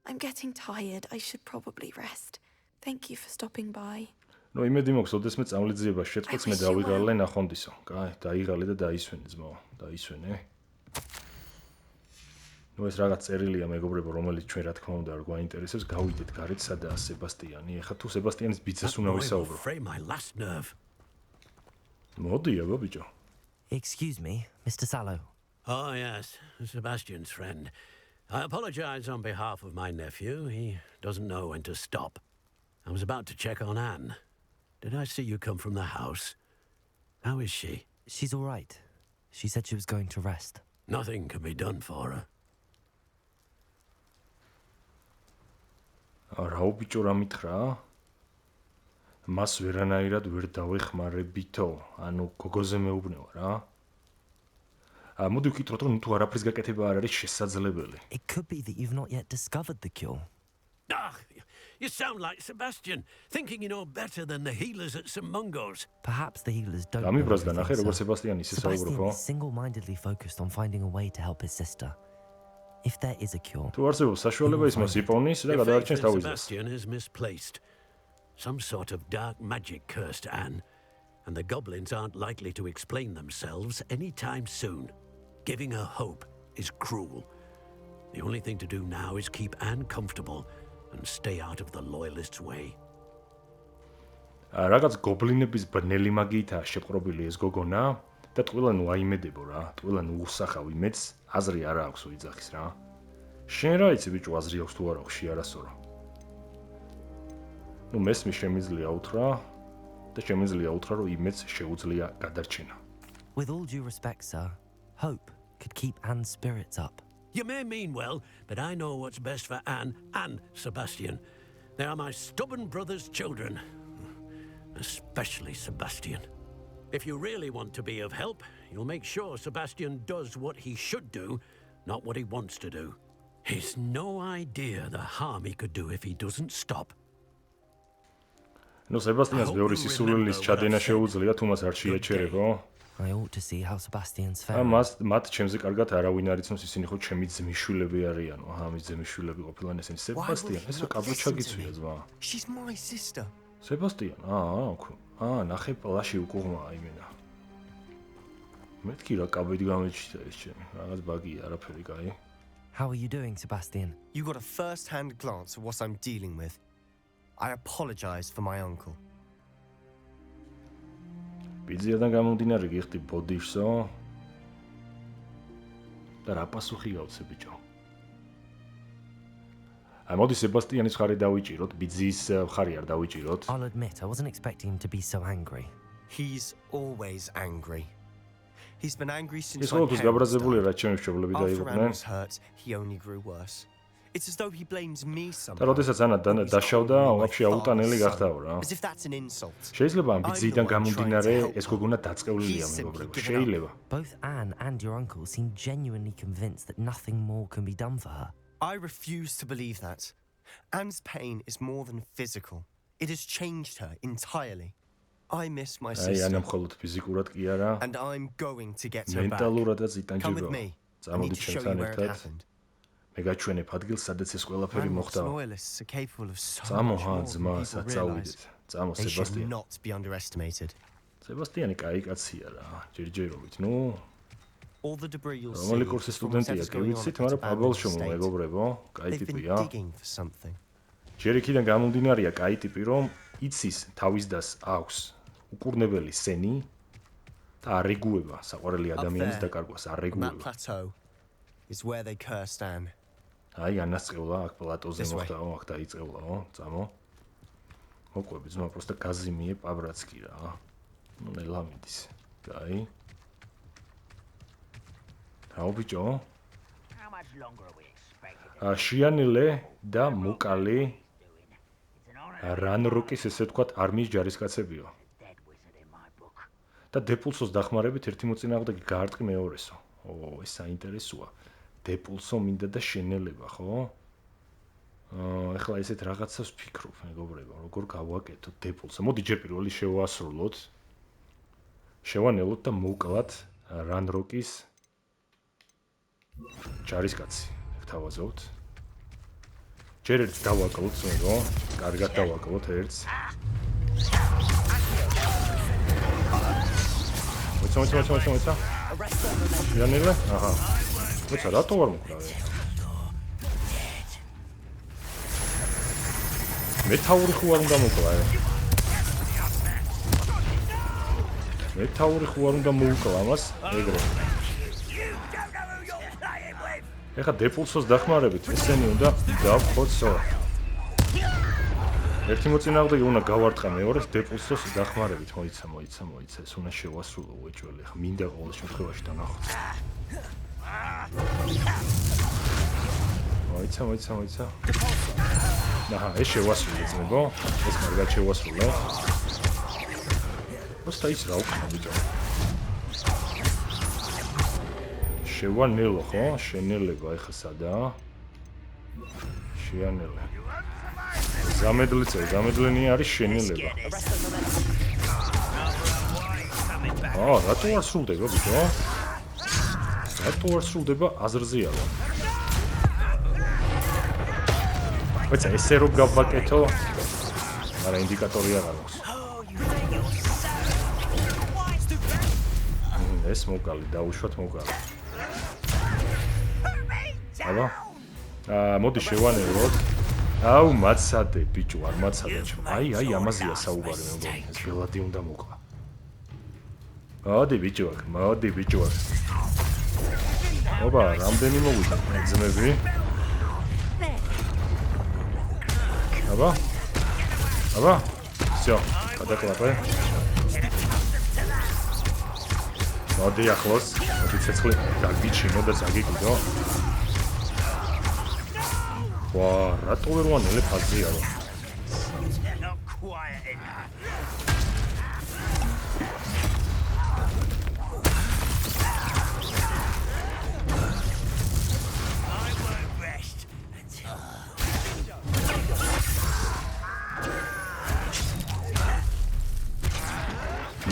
I'm getting tired. I should probably rest. Thank you for stopping by. ნუ იმედი მაქვს, ოდესმე წამლიძიება შეწყდეს მე დავიღალე ნახონდისო. კაი, დაიღალე და დაისვენე ძმაო, დაისვენე. ნუ ეს რაღაც წერილია მეგობრებო, რომელიც ჩვენ რა თქმა უნდა არ გვაინტერესებს, გავიდეთ გარეთ სადაა სებასტიანი. ეხლა თუ სებასტიანის ბიძას უნდა ვისაუბრო. Fray my last nerve. მოდი, აბა ბიჭო. Excuse me, Mr. Sallow. Oh, yes, Sebastian's friend. I apologize on behalf of my nephew. He doesn't know when to stop. I was about to check on Anne. Did I see you come from the house? How is she? She's all right. She said she was going to rest. Nothing can be done for her. რა ბიჭო რა მითხრა? მას ვერანაირად ვერ დავეხმარებითო, ანუ გოგოზე მეუბნევა რა. მოდი ვკითხოთ, რომ თუ არაფრის გაკეთება არ არის შესაძლებელი. It could be that you've not yet discovered the cure. Ah, you sound like Sebastian, thinking you know better than the healers at St. Mungo's. Perhaps the healers don't know გამიბრას განახე, everything, როგორც sir. სებასტიანი ისე Sebastian საუბრობ, is single-mindedly focused on finding a way to help his sister. If there is a cure, თუ არსებობს საშუალება ის მას იპოვნის და Your faith გადაარჩენს in თავის ძეს. Sebastian is misplaced. Some sort of dark magic cursed Anne, and the goblins aren't likely to explain themselves anytime soon. Giving her hope is cruel. The only thing to do now is keep Anne comfortable and stay out of the loyalists' way. რაღაც გობლინების ბნელი მაგიითაა შეპყრობილი ეს გოგონა და ტყუილან უაიმედებო რა. ტყუილან უსახავ იმედს, აზრი არ აქვს უიძახის რა. შენ რა იცი ბიჭო, აზრი აქვს თუ არა ხში არასორო. ნუ მესმის შემიძლია უთხრა და შემიძლია უთხრა, რომ იმედს შეუძლია გადარჩენა. with all due respect, sir, hope could keep Anne's spirits up. You may mean well, but I know what's best for Anne and Sebastian. They are my stubborn brother's children. Especially Sebastian. If you really want to be of help, you'll make sure Sebastian does what he should do, not what he wants to do. He's no idea the harm he could do if he doesn't stop. ნუ სებასტიანს ბევრი სისულელის ჩადენა შეუძლია, თუ მას არ შეაჩერებო. I ought to see how Sebastian's და faring. მათ ჩემზე კარგად არავინ არ იცნობს, ისინი ხო ჩემი ძმისშვილები არიანო. აჰა, მის ძმისშვილები ყოფილან ესენი. სებასტიან, ეს რა კაბო ჩაგიცვია ძმა. She's my sister. სებასტიან, ნახე პლაში უკუღმა იმენა. მეთქი რა კაბედი გამეჩიტა ეს ჩემი. რაღაც ბაგია, არაფერი კაი. How are you doing, Sebastian? You got a first-hand glance at what I'm dealing with. I apologize for my uncle. ბიძიადან გამომდინარე გიხდი ბოდიშსო. და რა პასუხი გავცე ბიჭო? მოდი სებასტიანის ხარი დავიჭიროთ, ბიძის ხარი არ დავიჭიროთ. I'll admit, I wasn't expecting him to be so angry. He's always angry. He's been angry since ის my ყოველთვის parents გაბრაზებული died. რა ჩემი მშობლები After დაიღუპნენ. Anne was hurt, he only grew worse. It's as though he blames me somehow. და როდესაც ანა დაშავდა, ვაფშე აუტანელი გახდაო რა. As if that's an insult. შეიძლება ამ ბიძიდან გამომდინარე ეს გოგონა დაწቀვლილია მეგობრებო. შეიძლება. Both Anne and your uncle seem genuinely convinced that nothing more can be done for her. I refuse to believe that. Anne's pain is more than physical. It has changed her entirely. I miss my აი ანა sister. მხოლოდ ფიზიკურად კი არა, And I'm going to get her back. მენტალურადაც Come with იტანჯება. me. I need წამოდი to show ჩემთან you where it ერთად. happened. მე გაჩვენებ ადგილს, სადაც ეს ყველაფერი Ranrock's მოხდა. loyalists are capable of so წამო much ხა more ძმა, than people realize. საწავიდეთ. წამო They should სებასტიანი. not be underestimated. სებასტიანი კაი კაცია რა, ჯერჯერობით. ნუ, All the debris you'll see რომელი კურსის from სტუდენტია, whatever's კი going on ვიცით, at მაგრამ abandoned პაბელშომო estate. მეგობრებო, კაი They've been ტიპია. digging for something. ჯერ იქიდან გამომდინარეა კაი ტიპი, რომ იცის თავის დას აქვს უკურნებელი სენი და არ ეგუება საყვარელი ადამიანის there, დაკარგვას, არ On that ეგუება. plateau is where they cursed Anne. აი ანას წევლა აქ პლატოზე This way. მოხდაო, აქ დაიწყევლაო, წამო. მოყვები ძმა, просто გაზიმიე პაბრაცკი რა. ნუ ნელა მიდის. კაი. რაო ბიჭო? How much longer are we expected? შიანელე და მუკალი It's an honor რანროკის ესე ვთქვათ არმიის ჯარისკაცებიო. dead wizard in my book. და დეპულსოს დახმარებით ერთი მოწინააღმდეგე გაარტყი მეორესო. ეს საინტერესოა. დეპულსო მინდა და შენელება, ხო? ეხლა ესეთ რაღაცას ვფიქრობ, მეგობრებო, როგორ გავაკეთო დეპულსო. მოდი ჯერ პირველი შევასრულოთ. შევანელოთ და მოვკლათ რანროკის ჯარისკაცი. ვთავაზობთ. ჯერ ერთს დავაკლოთ, მეგო. კარგად დავაკლოთ ერთს. მოიცა. იანელე? აჰა. მოიცა, რატო არ მოკრავე? მეთაური ხო არ უნდა მოკლა? მეთაური ხო არ უნდა მოუკლა მას? ეგრე. ეხა დეპულსოს დახმარებით ესენი უნდა დავხოცო. ერთი მოწინააღმდეგე უნდა გავარტყა მეორეს დეპულსოს დახმარებით. მოიცა, ეს უნდა შევასრულო უეჭველი. ეხა მინდა ყოველ შემთხვევაში დანახოთ. მოიცა. აჰა, ეს შევასრულე ძმებო. ეს კარგად შევასრულე. просто ის რა უკნა ბიჭო. შევანელო ხო? შენელება ეხა სადაა? შეანელე. გამედლენი არის შენელება. რატო არ სრულდება ბიჭო? რატო არ სრულდება აზრზეა? ვეცა ესე რომ გავაკეთო, მაგრამ ინდიკატორი არ აქვს. ეს მოკალი დაუშვათ მოკალი. აბა. მოდი შევანელოთ. აუ მაცადე ბიჭო, არ მაცადე ჩემ. აი ამაზეა საუბარი მეგონი. ეს ბელადი უნდა მოკლა. მოდი ბიჭო. ოპა, რამდენი მოვიდა ძმები? აბა. всё, გადაკლაპე. მოდი ახლოს, მოდი ცეცხლი დაგიჩინო და ზაგიგიდო. ვა, რატო ვერ ვანელე ფაზია რა?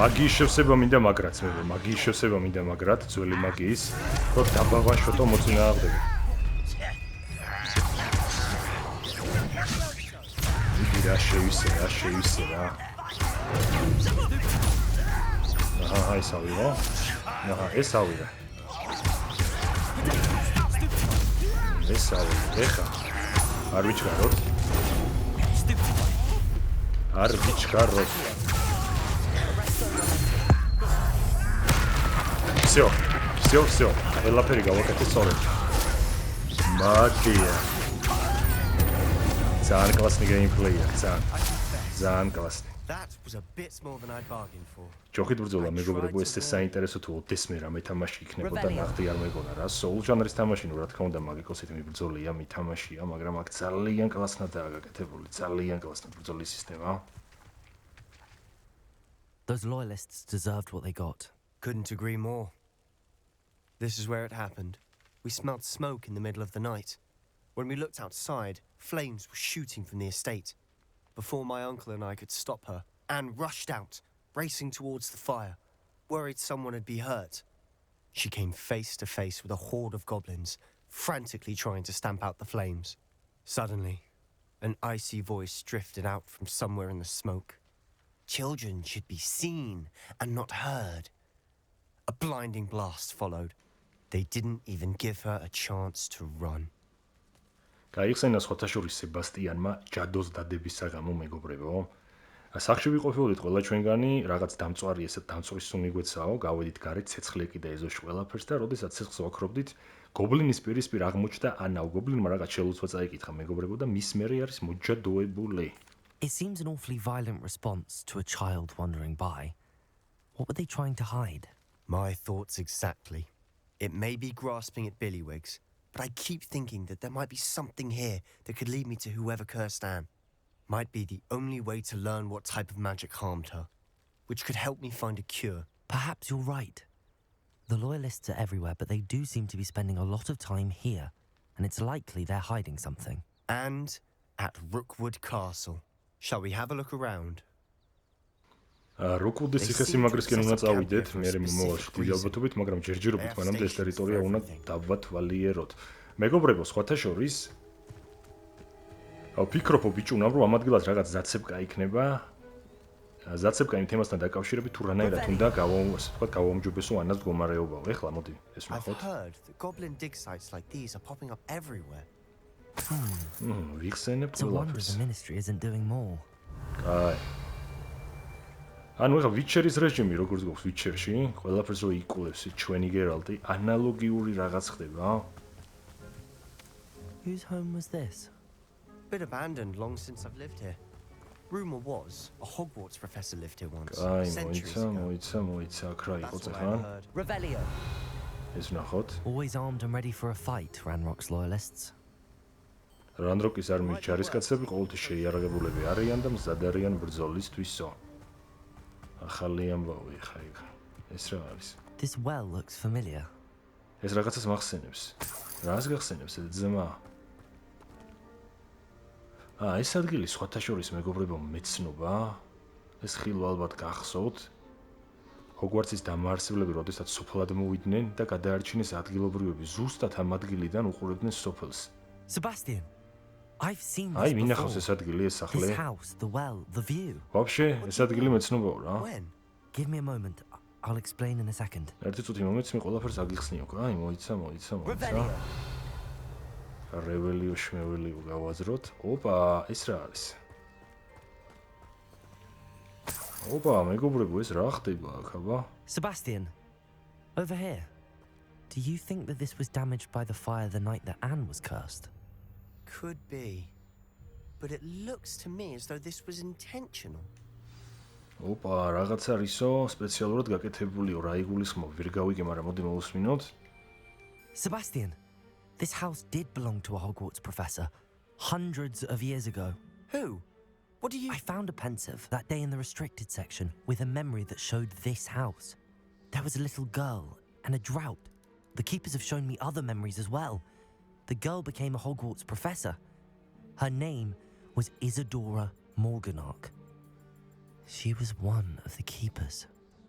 მაგიის შევსება მინდა მაგრაც მე, მაგიის შევსება მინდა მაგრად, ძველი მაგიის, რომ დაბავაშოტო მოწინააღმდეგე. რა შევისე რა. აჰა, ეს ავიღო. ეს ავიღე. ეხა. არ ვიჩქაროთ. всё. ყველაფერი გავაკეთე სწორედ. მაგია. ძალიან კლასი გეიმპლეია, ძალიან კლასი. That was a bit more than I'd bargained for. ჯოხით ბრძოლა მეგობრებო, ეს საინტერესო თუ ოდესმე რამე თამაში იქნებოდა, ნახდი არ მეგონა რა. soul ჟანრის თამაში, რა თქმა უნდა, მაგიკოსით მიბრძოლია, მითამაშია, მაგრამ აქ ძალიან კლასნადაა გაკეთებული, ძალიან კლასნად ბრძოლის სისტემა. Those loyalists deserved what they got. Couldn't agree more. This is where it happened. We smelled smoke in the middle of the night. When we looked outside, flames were shooting from the estate. Before my uncle and I could stop her, Anne rushed out, racing towards the fire, worried someone had been hurt. She came face to face with a horde of goblins, frantically trying to stamp out the flames. Suddenly, an icy voice drifted out from somewhere in the smoke. Children should be seen and not heard. A blinding blast followed. They didn't even give her a chance to run. გაიხსენა სხვათა შორის სებასტიანმა ჯადოს დადების საღამო მეგობრებო. სახში ვიყოფილდით ყველა ჩვენგანი, რაღაც დამწვარი ესეთ დამწვრის სუნი გვეცაო, გავედით გარეთ, ცეცხლი ეკიდა ეზოში ყველაფერს და როდესაც ცეცხლს ვაქრობდით, გობლინის პირისპირ აღმოჩნდა ანა, გობლინმა რაღაც შელოცვა წაიკითხა მეგობრებო და მის მერე არის მოჯადოებული. It seems an awfully violent response to a child wandering by. What were they trying to hide? My thoughts exactly. It may be grasping at Billywigs, but I keep thinking that there might be something here that could lead me to whoever cursed Anne. Might be the only way to learn what type of magic harmed her, which could help me find a cure. Perhaps you're right. The loyalists are everywhere, but they do seem to be spending a lot of time here, and it's likely they're hiding something. And at Rookwood Castle. Shall we have a look around? როკუდის ციხესიმაგრისკენ უნდა წავიდეთ, მე მომავალში დიდი ალბათობით, მაგრამ ჯერჯერობით მანამდე ეს ტერიტორია უნდა დავათვალიეროთ. მეგობრებო, სხვათა შორის ვფიქრობ ბიჭუნამ, რომ ამ ადგილას რაღაც ზაცებკა იქნება. ზაცებკა იმ თემასთან დაკავშირებით თუ რანაირად უნდა გავაუმჯობესო ანას მდგომარეობაო. ეხლა მოდი ეს ვნახოთ. I've heard that goblin dig sites like these are popping up everywhere. ვიხსენებ It's a wonder ყველაფერს. the ministry isn't doing more. კაი. ანუ ეხლა ვიჩერის რეჟიმი როგორც გვაქვს ვიჩერში, ყველაფერს რო იკულევს ჩვენი გერალტი, ანალოგიური რაღაც ხდება. Whose home was this? Bit abandoned long since I've lived here. Rumor was a Hogwarts professor lived here once. კაი, centuries ago. მოიცა, აქ რა იყო That's what I ეხლა? heard. Revelio. ეს ვნახოთ. Always armed and ready for a fight, Ranrock's loyalists. რანროკის არმიის ჯარისკაცები ყოველთვის შეიარაღებულები არიან და მზად არიან ბრძოლისთვისო. ახალი ამბავი ხა იქ. ეს რა არის? This well looks familiar. ეს რაღაცას მახსენებს. რას გახსენებს ეს ძმა? ეს ადგილი სხვათა შორის მეგობრებო მეცნობა. ეს ხილვა ალბათ გახსოვთ. ჰოგვარდსის დამაარსებლები როდესაც სოფლად მოვიდნენ და გადაარჩინეს ადგილობრივები ზუსტად ამ ადგილიდან უყურებდნენ სოფელს. Sebastian, I've seen this აი, before. მინახავს ეს ადგილი, ეს სახლი. This house, the well, the view. Вообще, ეს ადგილი მეცნობაა რა. When? Give me a moment. I'll explain in a second. ერთი წუთი მომეც მე ყველაფერს აგიხსნიო. აი, მოიცა. Revelio შმეველიო გავაზროთ. ოპა, ეს რა არის? ოპა, მეგობრებო, ეს რა ხდება აქ, აბა? Sebastian, over here. Do you think that this was damaged by the fire the night that Anne was cursed? Could be. But it looks to me as though this was intentional. ოპა, რაღაც არისო, სპეციალურად გაკეთებულიო, რა იგულისხმობ, ვერ გავიგე, მაგრამ მოდი მოვუსმინოთ. Sebastian, this house did belong to a Hogwarts professor hundreds of years ago. Who? What do you... I found a pensive that day in the restricted section with a memory that showed this house. There was a little girl and a drought. The keepers have shown me other memories as well. The girl became a Hogwarts professor. Her name was Isadora Morganach. She was one of the keepers.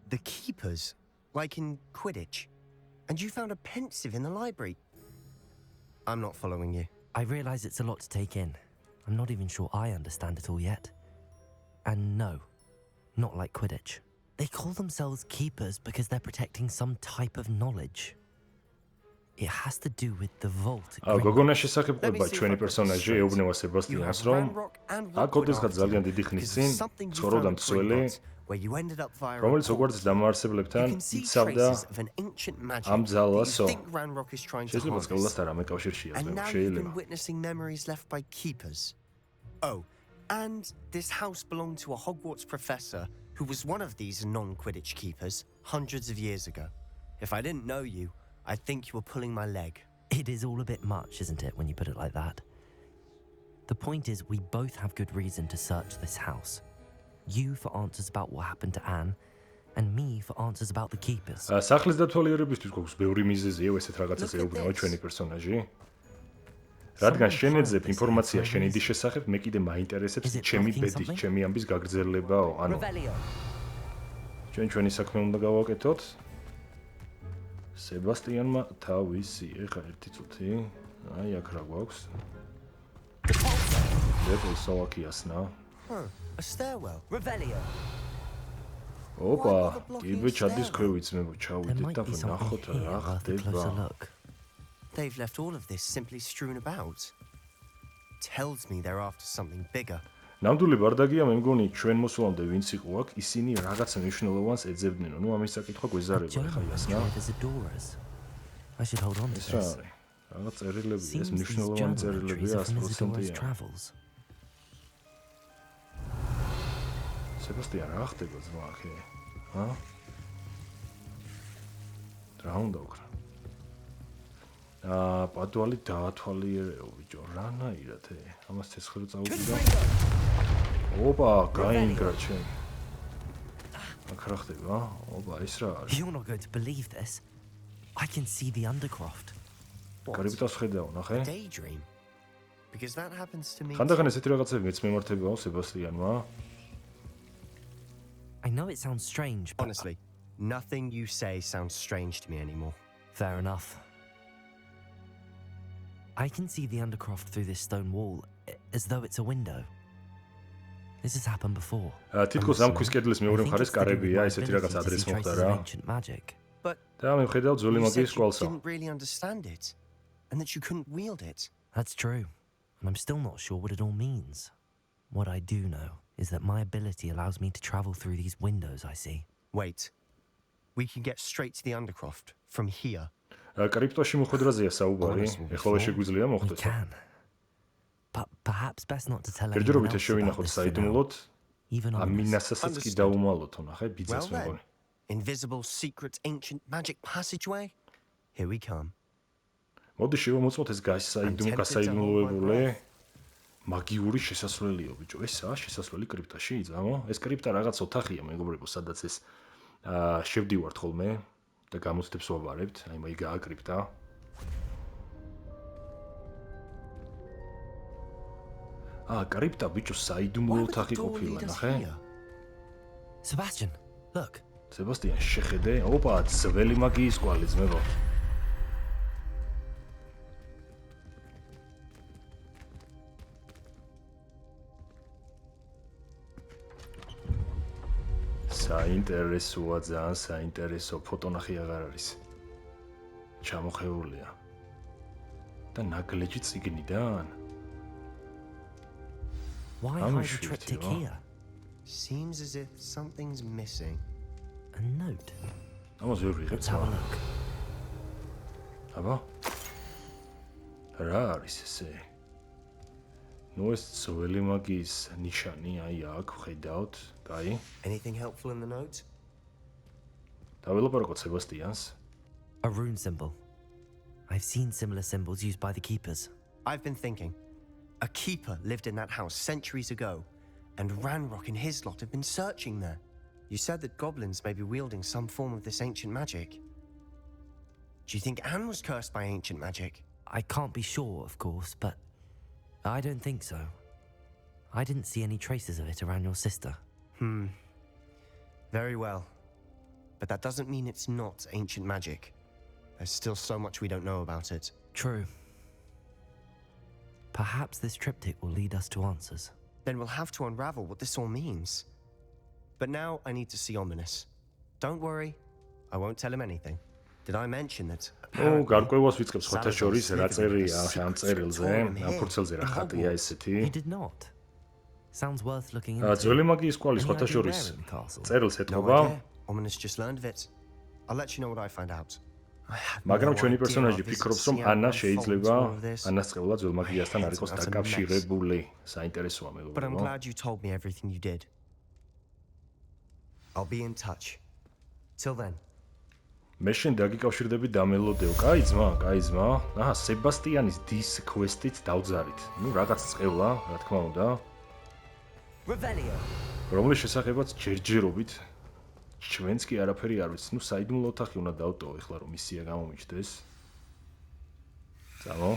The keepers? Like in Quidditch? And you found a pensive in the library? I'm not following you. I realize it's a lot to take in. I'm not even sure I understand it all yet. And no, not like Quidditch. They call themselves keepers because they're protecting some type of knowledge. It has to do with the vault. გოგონა შესახებ ყვება ჩვენი პერსონაჟი ეუბნება სებასტიანს, რომ აქ ოდესღაც ძალიან დიდი ხნის წინ ცხოვრობდა მცველი, რომელიც ჰოგვარდსის დამაარსებლებთან იცავდა ამ ძალასო. შეიძლება სკოლას და რამე კავშირშია, შეიძლება. Oh, and this house belonged to a Hogwarts professor who was one of these non-Quidditch keepers hundreds of years ago. If I didn't know you, I think you were pulling my leg. It is all a bit much, isn't it, when you put it like that? The point is, we both have good reason to search this house. You for answers about what happened to Anne, and me for answers about the keepers. სახლის დათვალიერებისთვის გვაქვს ბევრი მიზეზია, ესეთ რაღაცას ეუბნება ჩვენი პერსონაჟი. რადგან შენ ეძებ ინფორმაცია შენი დის შესახებ, მე კიდე მაინტერესებს ჩემი ბედი, ჩემი ამბის გაგრძელებაო, ანუ ჩვენი საქმე უნდა გავაკეთოთ. Sebastianმა თავისი, ეხა ერთი წუთი. აი აქ რა გვაქვს? Devil Solakiyasna. A stairwell. ოპა, კიდე ჩადის ქვევიც მე ჩავიდეთ და ვნახოთ რა ხდება. They've left all of this simply strewn about. Tells me they're after something bigger. ნამდვილი ბარდაგია მე მგონი ჩვენ მოსვლამდე ვინც იყო აქ, ისინი რაღაც მნიშვნელოვანს ეძებდნენ. ნუ ამის საკითხვა გვეზარება ხა იასნა. I should hold on to this. რაღაც წერილები, ეს მნიშვნელოვანი წერილებია 100%-ია. Sebastian, რა ხდება ძმა ახე? ჰა? რა უნდა ვქრა? პადვალი დაათვალიერეო ბიჭო, რანაირად ე? ამას ცეცხლი წავუდგა. ოპა, გაინგრა ჩემ. აქ რა ხდება? ოპა, ეს რა არის? You're not going to believe this. I can see the undercroft. კარიბჭას ხედავ, ნახე? Daydream. Because that happens to me. ხანდახან ესეთი რაღაცები მეც მემართებაო Sebastianმა. I know it sounds strange, but Honestly, nothing you say sounds strange to me anymore. fair enough. I can see the undercroft through this stone wall as though it's a window. This has happened before. თითქოს ამ ქვის კედლის მეორე მხარეს კარებია, ესეთი რაღაც ადრეს მოხდა რა. But და მე ვხედავ ძველი მაგიის კვალსა. didn't really understand it and that you couldn't wield it. That's true, and I'm still not sure what it all means. What I do know is that my ability allows me to travel through these windows I see. Wait. We can get straight to the undercroft from here. კარიბჭაში მოხვედრაზეა საუბარი. ეხლა შეგვიძლია We მოხდეს. can. But perhaps best not to tell ჯერჯერობით anyone else შევინახოთ about this for now. საიდუმლოდ. Even ამ on მინასასაც კი დაუმალოთ, ნახე, Well ბიძას then, მეგონი. invisible, secret, ancient magic passageway. Here we come. მოდი შევამოწმოთ ეს გასაიდუმლოებული მაგიური შესასვლელიო ბიჭო, ესაა შესასვლელი კრიპტაში, ძამო? ეს კრიპტა რაღაც ოთახია, მეგობრებო, სადაც ეს შევდივართ ხოლმე და გამოცდებს ვავარებთ, აი მაგაა კრიპტა. კრიპტა ბიჭო, საიდუმლო ოთახი ყოფილა, ნახე? Sebastian, look. Sebastian, შეხედე? ოპა, ძველი მაგიის კვალი, ძმებო. საინტერესოა, ძალიან საინტერესო, ფოტონახი აღარ არის. ჩამოხეულია. და ნაგლეჯი წიგნიდან. Why hide a triptych here? Seems as if something's missing. A note. ამას ვერ ვიღებ. Let's have a look. აბა. რა არის ესე? ნუ ეს ძველი მაგიის ნიშანი, აი აქ ხედავთ, კაი. Anything helpful in the note? დაველაპარაკოთ Sebastians. A rune symbol. I've seen similar symbols used by the keepers. I've been thinking. A keeper lived in that house centuries ago, and Ranrock and his lot have been searching there. You said that goblins may be wielding some form of this ancient magic. Do you think Anne was cursed by ancient magic? I can't be sure, of course, but I don't think so. I didn't see any traces of it around your sister. Very well. But that doesn't mean it's not ancient magic. There's still so much we don't know about it. True. Perhaps this triptych will lead us to answers. Then we'll have to unravel what this all means. But now I need to see Ominous. Don't worry, I won't tell him anything. Did I mention that? გარკვევას ვიწყებს ხოთა შორის რა წერია ამ წერილზე, ამ ფურცელზე რა ხატია ესეთი. You did not. Sounds worth looking into. ძველი მაგიის კვალის ხოთა შორის წერილს ეთქობა. Ominous just learned of it. I'll let you know what I find out. მაგრამ ჩვენი პერსონაჟი ფიქრობს, რომ ანა შეიძლება ანას წევლა ძველ მაგიასთან არ იყოს დაკავშირებული. საინტერესოა მეგობრებო. But I'm glad you told me everything you did. I'll be in touch. Till then. მე შენ დაგიკავშირდები დამელოდეო. კაი ძმა. აჰა, სებასტიანის დის კვესტით დავძარით. ნუ რაღაც წევლა, რა თქმა უნდა. Revelio. რომლის შესახებაც ჯერჯერობით ჩვენც კი არაფერი არ ვიცით. ნუ საიდუმლო ოთახი უნდა დავტოვო ეხლა რომ მისია გამომიჯდეს. წამო.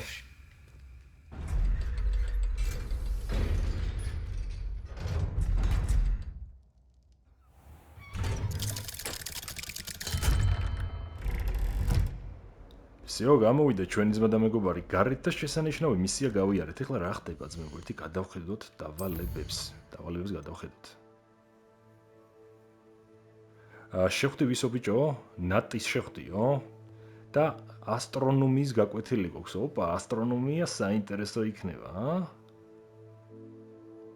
ისეო გამოვიდა ჩვენი ძმა და მეგობარი გარეთ და შესანიშნავი მისია გავიარეთ. ეხლა რა ხდება ძმებო? ერთი გადავხედოთ დავალებებს გადავხედოთ. შეხვდი ვისო ბიჭო? ნატის შეხვდიო? და ასტრონომიის გაკვეთილი გვაქვს. ოპა, ასტრონომია საინტერესო იქნება,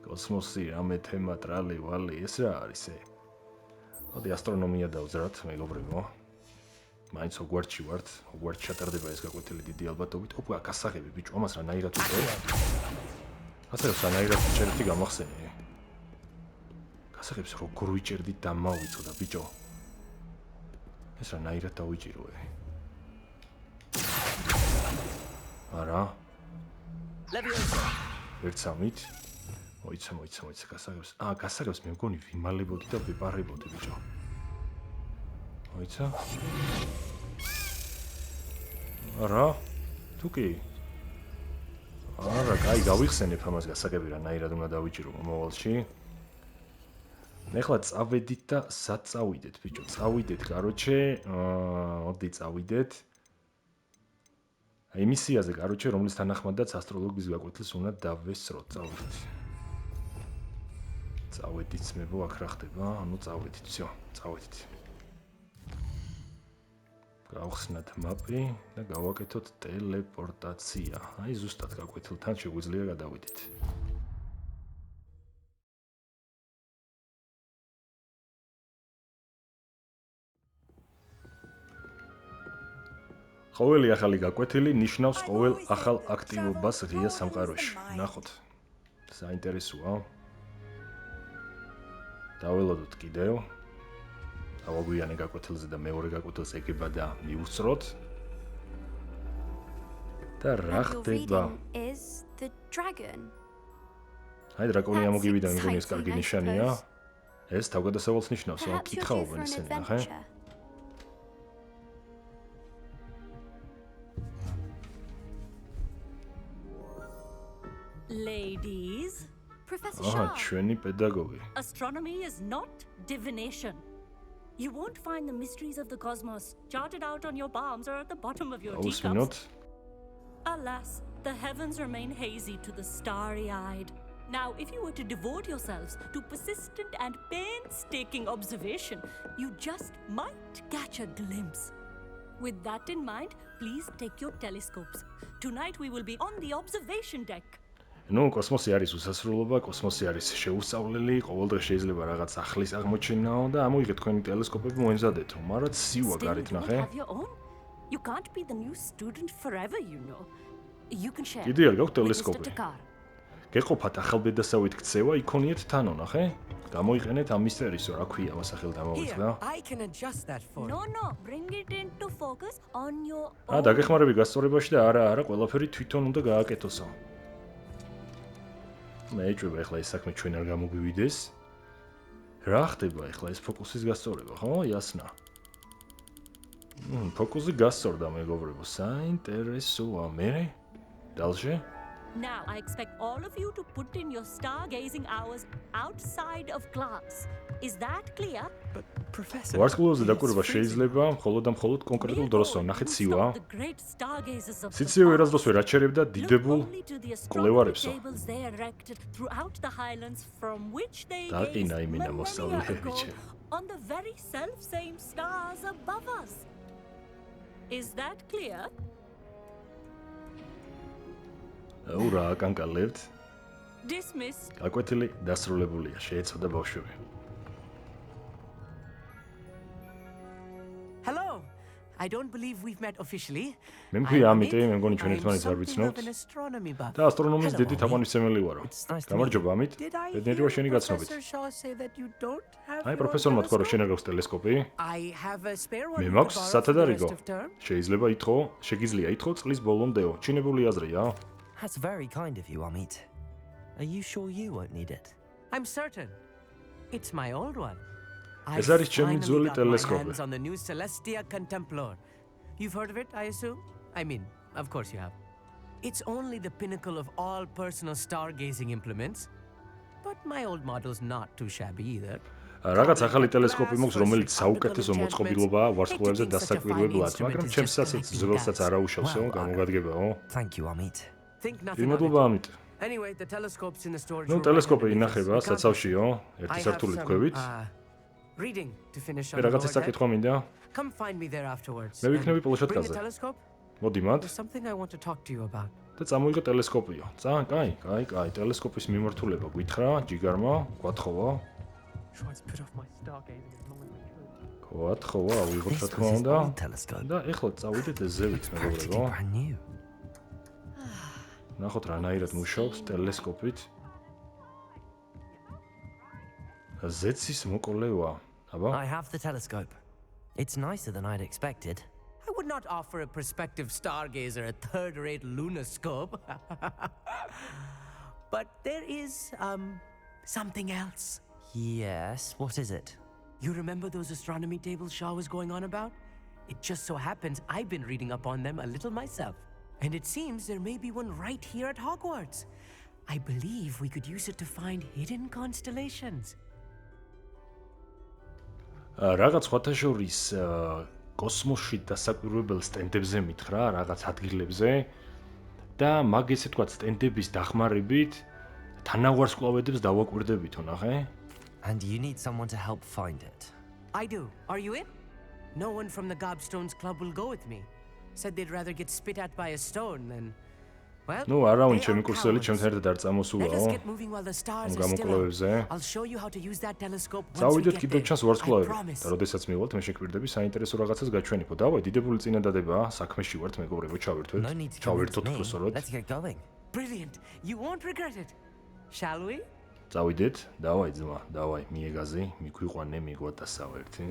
კოსმოსი, რამე თემა, ტრალი, ვალი, ეს რა არის ე? მოდი ასტრონომია დავძრათ, მეგობრებო. მაინც ჰოგვარდსში ვართ. ჰოგვარდსში ჩატარდება ეს გაკვეთილი დიდი ალბათობით. ოპა, გასაღები ბიჭო, ამას რანაირად ვუწევ? გასაღებს რანაირად ვიჭერდი გამახსენე. გასაღებს როგორ ვიჭერდი დამავიწოდა ბიჭო. ეს რანაირად დავიჭირო. არა. ერთსამით. მოიცა გასაღებს. გასაღებს მე მგონი ვიმალებოდი და ვიპარებოდი ბიჭო. მოიცა. არა. თუკი. არა, კაი, გავიხსენებ ამას გასაღები რანაირად უნდა დავიჭირო მომავალში. ეხლა წავედით და სად წავიდეთ ბიჭო? წავიდეთ, კაროჩე, მოდი წავიდეთ. აი მისიაზე, კაროჩე, რომლის თანახმადაც ასტროლოგიის გაკვეთილს უნდა დავესწროთ, წავიდეთ. წავედით, ძმებო, აქ რა ხდება? ანუ წავედით, всё, წავედით. გავხსნათ მაპი და გავაკეთოთ ტელეპორტაცია. აი ზუსტად გაკვეთილთან შეგვიძლია გადავიდეთ. ყოველი ახალი გაკვეთილი ნიშნავს ყოველ ახალ აქტივობას ღია სამყაროში. ნახოთ. საინტერესოა. დაველოდოთ კიდევ. ავაგვიანე გაკვეთილზე და მეორე გაკვეთილს ეგება და მივუსწროთ. და რა ხდება? Is the dragon. აი დრაკონი That's ამბებიდან მგონი ეს კარგი exciting, I ნიშანია. suppose. ეს თავგადასავალს ნიშნავს, რომ Perhaps you're here for კითხავენ an ისინი, ნახე. adventure. Ladies, Professor აჰა, Shah, ჩვენი პედაგოგი. astronomy is not divination. You won't find the mysteries of the cosmos charted out on your palms or at the bottom of your teacups. აუსმინოთ. Alas, the heavens remain hazy to the starry-eyed. Now, if you were to devote yourselves to persistent and painstaking observation, you just might catch a glimpse. With that in mind, please take your telescopes. Tonight we will be on the observation deck. ნუ კოსმოსი არის უსასრულობა, კოსმოსი არის შეუსწავლელი, ყოველდღე შეიძლება რაღაც ახლის აღმოჩენაო და ამოიღეთ თქვენი ტელესკოპები მოემზადეთ, რომ მარად სივა Still, გარეთ you won't ნახე. have your own. You can't be the new student forever, you know. You can share. კიდე არ გაქვთ with Mr. ტელესკოპი. Takar. გეყოფათ ახალბედასავით ქცევა, იქონიეთ თანო, ნახე. გამოიყენეთ ამ მისტერისო, რა ქვია მასახელთ ამოვიწყდა. I can adjust that for you. No, bring it into focus on your აა, own. დაგეხმარები გასწორებაში და არა, ყველაფერი თვითონ უნდა გააკეთოსო. მე ეჭვება ახლა ეს საქმე ჩვენ არ გამოგვივიდეს. რა ხდება ახლა ეს ფოკუსის გასწორება, ხო? იასნა. ფოკუსი გასწორდა მეგობრებო, საინტერესოა. მე დალჟე? Now, I expect all of you to put in your stargazing hours outside of class. Is that clear? But Professor, ვარსკვლავზე it's დაკვირვება freezing. შეიძლება მხოლოდ და მხოლოდ კონკრეტულ დროსო. ნახეთ სივა. The great stargazers of the სიცივე past. ვერასდროს ვერ აჩერებდა Look დიდებულ only to the astronomy კვლევარებსო. tables they erected throughout the highlands from which they დაყინა gazed იმენა millennia მოსწავლეები ago ჩემ. on the very self-same stars above us. Is that clear? აუ რა აკანკალებთ? Dismissed. გაკვეთილი დასრულებულია, შეეცოდა ბავშვები. Hello. I don't believe we've met officially. მე მქვია ამიტი, მე მგონი ჩვენ I'm ერთმანეთს არ something ვიცნობთ. of an astronomy buff. და ასტრონომიის დიდი თაყვანისმცემელი ვარო. It's nice to გამარჯობა ამით. Did I ბედნიერია hear შენი გაცნობით. Professor Shaw say that you don't have აი your პროფესორმა თქვა რომ telescope? შენ არ გაქვს ტელესკოპი. I have a spare one მე we მაქვს could borrow for the სათადარიგო. rest of term. შეიძლება ითხოვ, შეგიძლია ითხოვ წლის ბოლომდეო. ჩინებული აზრია? That's very kind of you, Amit. Are you sure you won't need it? I'm certain. It's my old one. ეს არის ჩემი finally ძველი got my ტელესკოპი. hands on the new Celestia Contemplor. You've heard of it, I assume? I mean, of course you have. It's only the pinnacle of all personal stargazing implements. But my old model's not too shabby either. რაღაც ახალი ტელესკოპი მაქვს, რომელიც საუკეთესო მოწყობილობაა ვარსკვლავებზე დასაკვირვებლად, მაგრამ ჩემსაც ზოგადად არ აუშავსო, გამოგადგებაო. Thank you, Amit. Think nothing of მადლობა it. ამით. Anyway, the telescope's in the storage ნუ room. ტელესკოპი right ინახება underneath us. საცავშიო, I ერთი have სართულით some, ქვევით. reading to finish on მე the რაღაცა lower deck. საკითხვა მინდა. Come find me there afterwards. მე ვიქნები and პლოშად bring the კაზე. telescope. მოდი მათ There's something I want to talk to you about. და წამოიღო ტელესკოპიო. ძალიან კაი, ტელესკოპის მიმართულება გითხრა, ჯიგარმა, გვათხოვა. Tries to put off my stargazing as long as I could. გვათხოვა, ავიღოთ რა This თქმა was his უნდა. old telescope. და ეხლა წავიდეთ ზევით, Practically მეგობრებო. brand new. ნახოთ რანაირად მუშაობს ტელესკოპით. ზეცის მოკვლევა. აბა, I have the telescope. It's nicer than I'd expected. I would not offer a prospective stargazer a third-rate lunoscope. But there is, something else. Yes, what is it? You remember those astronomy tables Shaw was going on about? It just so happens I've been reading up on them a little myself. And it seems there may be one right here at Hogwarts. I believe we could use it to find hidden constellations. რაღაც სხვათა შორის კოსმოსში დასაკვირვებელ სტენდებზე მითხრა, რაღაც ადგილებზე და მაგ ესე თქვა სტენდების დახმარებით თანავარსკვლავედებს დავაკვირდებითო, ნახე? And you need someone to help find it. I do. Are you in? No one from the Gobstones Club will go with me. Said they'd rather get spit at by a stone than... Well, ნუ არავინ they ჩემი are კურსელი cowards. ჩემთან ერთად არ Let us წამოსულაო. get moving while the stars ამ are still გამოკვლევებზე. out. I'll show you how to use that telescope once we წავიდეთ get კიდევ there. ჩანს I ვარსკვლავები. promise. და როდესაც მივალთ, მე შეგვირდები საინტერესო რაღაცას გაჩვენებო. დავაი, დიდებული წინადადებაა, საქმეში ვართ, მეგობრებო, ჩავერთვეთ. No need to ჩავერთოთ convince me. პროფესორად. Let's get going. Brilliant. You won't regret it. Shall we? წავიდეთ. დავაი ძმა, დავაი, მიეგაზი, მიგვიყვანე, მიგვატასავ ერთი.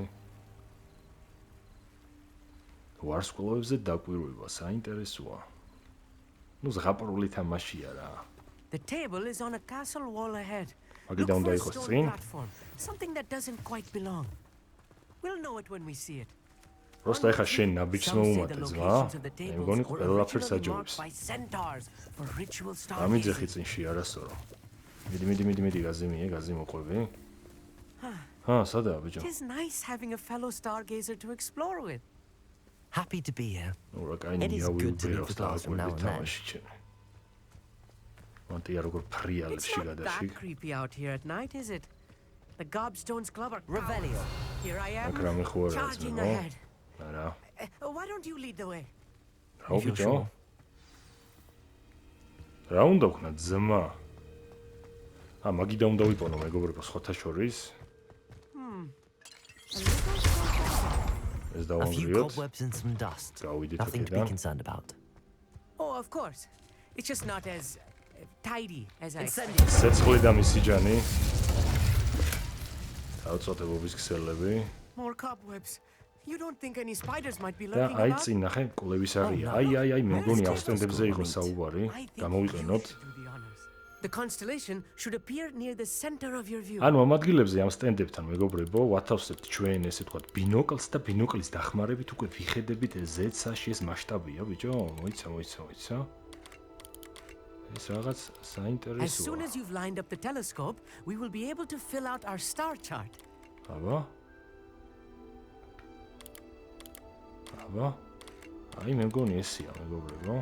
ვარსკვლავებზე დაკვირვება საინტერესოა. ნუ ზღაპრული თამაშია რა. The table is on a castle wall ahead. Look Look down for a the stone platform, something that doesn't quite belong. We'll know it when we see it. Просто ეხა შენ ნაბიჯს Some say the მოუმატე ძმა. locations of the მე tables მგონი were ყველაფერს originally აჯობებს. marked by centaurs for ritual ამიძახი stargazing. წინში არასორო. მიდი გაზი მოყვები. სადაა ბიჭო? It is nice having a fellow stargazer to explore with. Happy to be here. ნუ რა კაი It is ნიავი good to leave უბერავს the glass from now დააკვირდი and then. თამაში ჩემი. მანტია როგორ ფრიალებს It's not შიგადაში. that creepy out here at night, is it? The Gobstones Club are Revelio. Here I am, აქ რამე ხო არა charging ძმო. ahead. არა. Why don't you lead the way? რა ბიჭო? რა უნდა ვქნა ძმა? მაგიდან უნდა ვიპონო მეგობრებო სხვათა შორის. ეს A few დავამგრიოთ. cobwebs and some dust. გავიდეთ Nothing to be აქედან. concerned about. Oh, of course. It's just not as tidy as I ცეცხლი და მისიჯანი. დავწოდებობის ქსელები. More cobwebs. You don't think any spiders might be და lurking აი about? წინ ნახე კვლევის არეა. აი მე მგონი ავსტენდებზე იყო საუბარი. I think გამოვიყენოთ. you should do the honors. The constellation should appear near the center of your view. ანუ ამ ადგილებზე ამ სტენდებთან მეგობრებო, ვათავსებთ ჩვენ ესე ვთქვათ ბინოკლს და ბინოკლის დახმარებით უკვე ვიხედებით Z-საში ეს მასშტაბია, ბიჭო. მოიცა. ეს რაღაც As საინტერესოა. soon as you've lined up the telescope, we will be able to fill out our star chart. აბა. აი მე მგონი ესია მეგობრებო.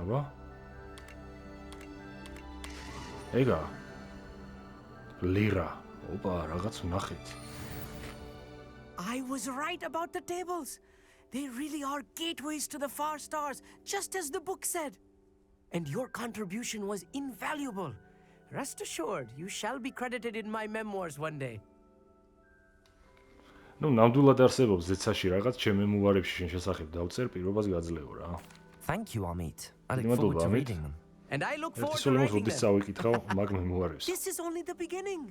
აბა. ეგა. ლირა. ოპა, რაღაც ვნახეთ. I was right about the tables. They really are gateways to the far stars, just as the book said. And your contribution was invaluable. Rest assured, you shall be credited in my memoirs one day. ნუ ნამდვილად არსებობს Z-საში რაღაც ჩემ მემუარებში შენ შესახებ დავწერ, პირობას გაძლევ რა. Thank you, Amit. I look Dima forward to Amit. reading them. And I look forward ერთი to სულ writing მოდის them. წავიკითხავ მაგ მემუარებს. This is only the beginning.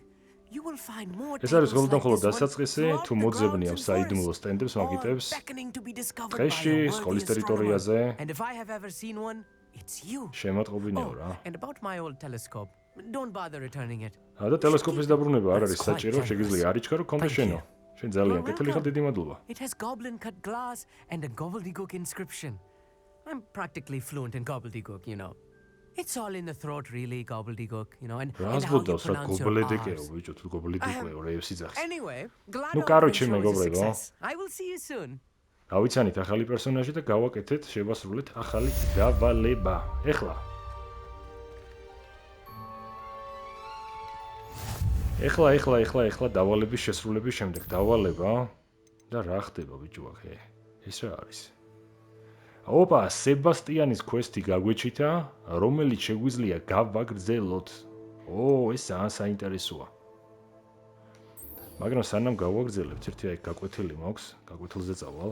You will find more ეს არის tables მხოლოდ like this one დასაწყისი, throughout თუ the მოძებნი ამ grounds and საიდუმლო forests, სტენდებს all მაგიტებს beckoning to be discovered ტყეში, by a სკოლის worthy ტერიტორიაზე. astronomer. And if I have ever seen one, it's you. შემატყობინეო Oh, რა. and about my old telescope. Don't bother returning it. და ტელესკოპის დაბრუნება არ არის That's quite საჭირო, შეგიძლია არიჩქარო კონდა Thank შენო. you. შენ ძალიან You're კეთილი ხარ, welcome. დიდი მადლობა. It has goblin cut glass and a gobbledygook inscription. I'm practically fluent in gobbledygook, you know. It's all in the throat, really, gobbledygook, you know, and რას how you ბოდავს რა pronounce your გობლედეკეო, R's. ბიჭო, თუ გობლედეკეო, რეევსი ძახს. Anyway, glad Ну, our короче, adventure was a მეგობრებო. success. I will see you soon. გავიცანით ახალი პერსონაჟი და გავაკეთეთ, შევასრულეთ ახალი დავალება. ეხლა დავალების შესრულების შემდეგ დავალება და რა ხდება ბიჭო ახე? ეს რა არის? ოპა, სებასტიანის quest-ი გაგვეჩითა, რომელიც შეგვიძლია გავაგრძელოთ. ეს ძალიან საინტერესოა. მაგრამ სანამ გავაგრძელებთ, ერთი აი გაკვეთილი მაქვს, გაკვეთილზე წავალ.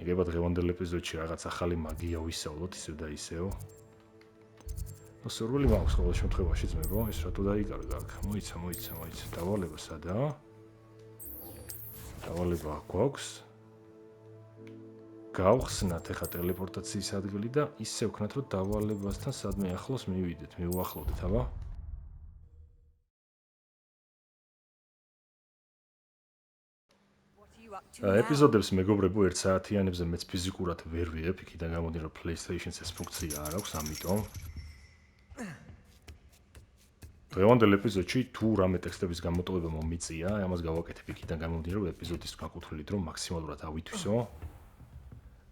იგება დღევანდელ ეპიზოდში რაღაც ახალი მაგია ვისწავლოთ ისევ და ისევ. სურვილი მაქვს ყოველ შემთხვევაში ძმებო, ეს რატო დაიკარგა აქ? მოიცა. დავალება სადაა? დავალება გვაქვს. გავხსნათ ახლა ტელეპორტაციის ადგილი და ისე ვქნათ, რომ დავალებასთან სადმე ახლოს მივიდეთ, მივუახლოვდეთ, აბა. ეპიზოდებს მეგობრებო 1 საათიანებზე მეც ფიზიკურად ვერ ვიებ, იქიდან გამოდი რომ PlayStation-ს ეს ფუნქცია არ აქვს, ამიტომ დღევანდელ ეპიზოდში თუ რამე ტექსტების გამოტოვება მომიწია, ამას გავაკეთებ იქიდან გამოდი რომ ეპიზოდის განკუთვნილი დრო მაქსიმალურად ავითვისო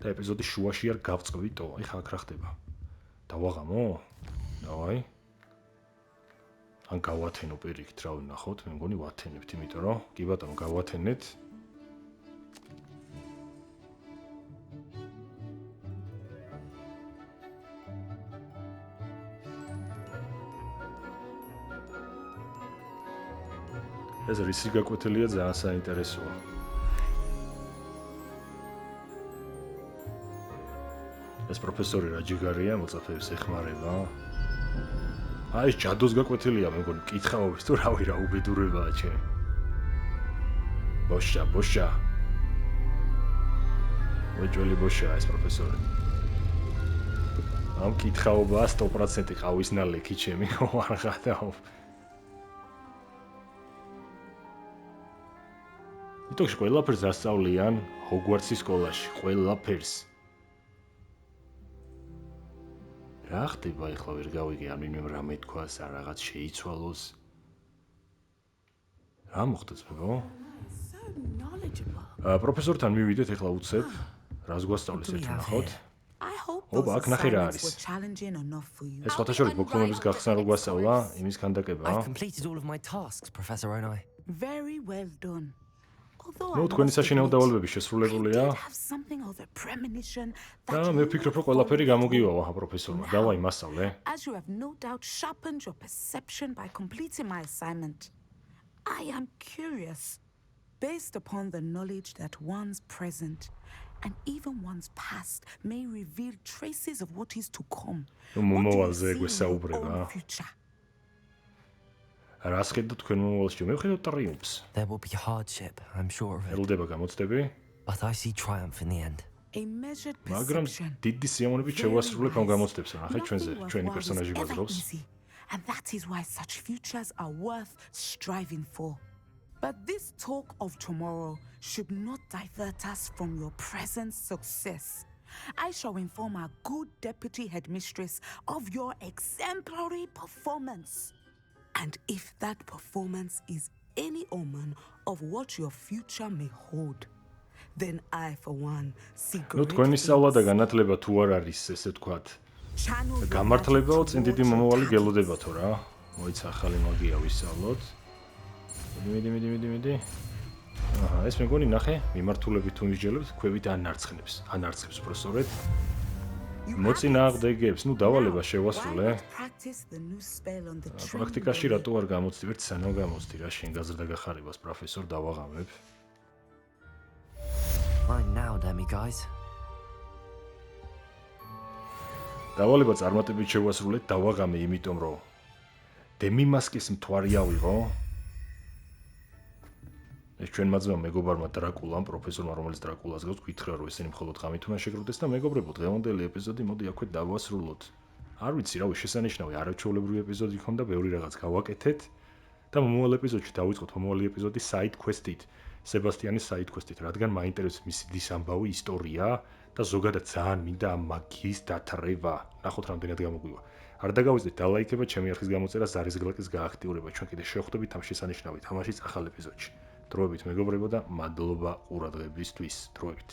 და ეპიზოდის შუაში არ გავწყვიტო. ეხლა აქ რა ხდება? დავაღამო? დავაი. ან გავათენო პირიქით, რა ვნახოთ, მე მგონი ვათენებთ, იმიტომ რომ კი ბატონო გავათენეთ. ეს რისი გაკვეთილია ძალიან საინტერესოა. ეს პროფესორი რა ჯიგარია, მოწაფეებს ეხმარება. ეს ჯადოს გაკვეთილია, მე მგონი მკითხაობის თუ რავი რა უბედურებაა ჩემი. ბოშა. ვეჭველი ბოშაა ეს პროფესორი. ამ კითხაობა 100% ყავის ნალექი ჩემი არ ხადაო. იტოქში ყველაფერს ასწავლიან ჰოგვარდსის სკოლაში, ყველაფერს. რა ხდება ახლა ვერ გავიგე არ მინმე რამე თქვას, არ რაღაც შეიცვალოს. რა მოხდეს მეგო? პროფესორთან მივიდეთ ახლა უცებ, რას გვასწავლის ერთ ნახოთ. ოპა, აქ ნახე რა არის. ეს ფოტოშოპის მოქმედების გახსნა რო გვასწავლა, იმის ქანდაკება. I've completed all of my tasks, Professor Onai. Very well done. ნუ თქვენი საშინაო დავალებები შესრულებულია. და მე ვფიქრობ, რომ ყველაფერი გამოგივავა პროფესორმა. დავაი მასწავლე. As you have no doubt sharpened your perception by completing my assignment, I am curious, based upon the knowledge that one's present and even one's past may reveal traces of what is to come. მომავალზე გვესაუბრება. რას ხედავთ თქვენ მომავალში? მე ვხედავ ტრიუმფს. There will be hardship, I'm sure of it. ელოდება გამოცდები. But I see triumph in the end. A measured მაგრამ perception. დიდი სიამოვნებით შევასრულებ ამ გამოცდებს. ნახეთ ჩვენზე, ჩვენი პერსონაჟი გვაძლევს. And that is why such futures are worth striving for. But this talk of tomorrow should not divert us from your present success. I shall inform our good deputy headmistress of your exemplary performance. And if that performance is any omen of what your future may hold, then I, for one, see ნუ თქვენი სწავლა და განათლება თუ არ არის, ესე ვთქვათ, გამართლებაო, წინ დიდი მომავალი გელოდებათო რა. მოიცა ახალი მაგია ვისწავლოთ. მიდი. აჰა, ეს მეგონი ნახე, მიმართულებით თუ მისჯელებთ, ქვევით ანარცხნებს პროფესორეთ. მოწინააღმდეგებს, ნუ დავალება შევასრულე. პრაქტიკაში რატო არ გამოცდი, ერთ სანამ გამოცდი რა, შენ გაზრდა გახარებას პროფესორ დავაღამებ. Fine now, Demi guys. დავალება წარმატებით შევასრულეთ, დავაღამე, იმიტომ რომ დემი მასკის მთვარი ავიღო. ეს ჩვენ მაძმა მეგობარმა დრაკულამ, პროფესორმა, რომელიც დრაკულას გავს, გითხრა, რომ ესენი მხოლოდ ღამით უნდა შეგროვდეს და მეგობრებო, დღევანდელი ეპიზოდი მოდი აქვე დავასრულოთ. არ ვიცი, რავი, შესანიშნავი არაჩვეულებრივი ეპიზოდი ქონდა, ბევრი რაღაც გავაკეთეთ და მომავალ ეპიზოდში დავიწყოთ მომავალი ეპიზოდი side quest-ით, სებასტიანის side quest-ით, რადგან მაინტერესებს მისი დის ამბავი, ისტორია და ზოგადად ძალიან მინდა ამ მაგიის დათრევა. ნახოთ რამდენად გამოგვივა. არ დაგავიწყდეთ დალაიქება, ჩემი არხის გამოწერა, ზარისგლაკის გააქტიურება. ჩვენ კიდე შევხვდებით ამ შესანიშნავი თამაშის ახალ ეპიზოდში. დროებით მეგობრებო და მადლობა ყურადღებისთვის. დროებით.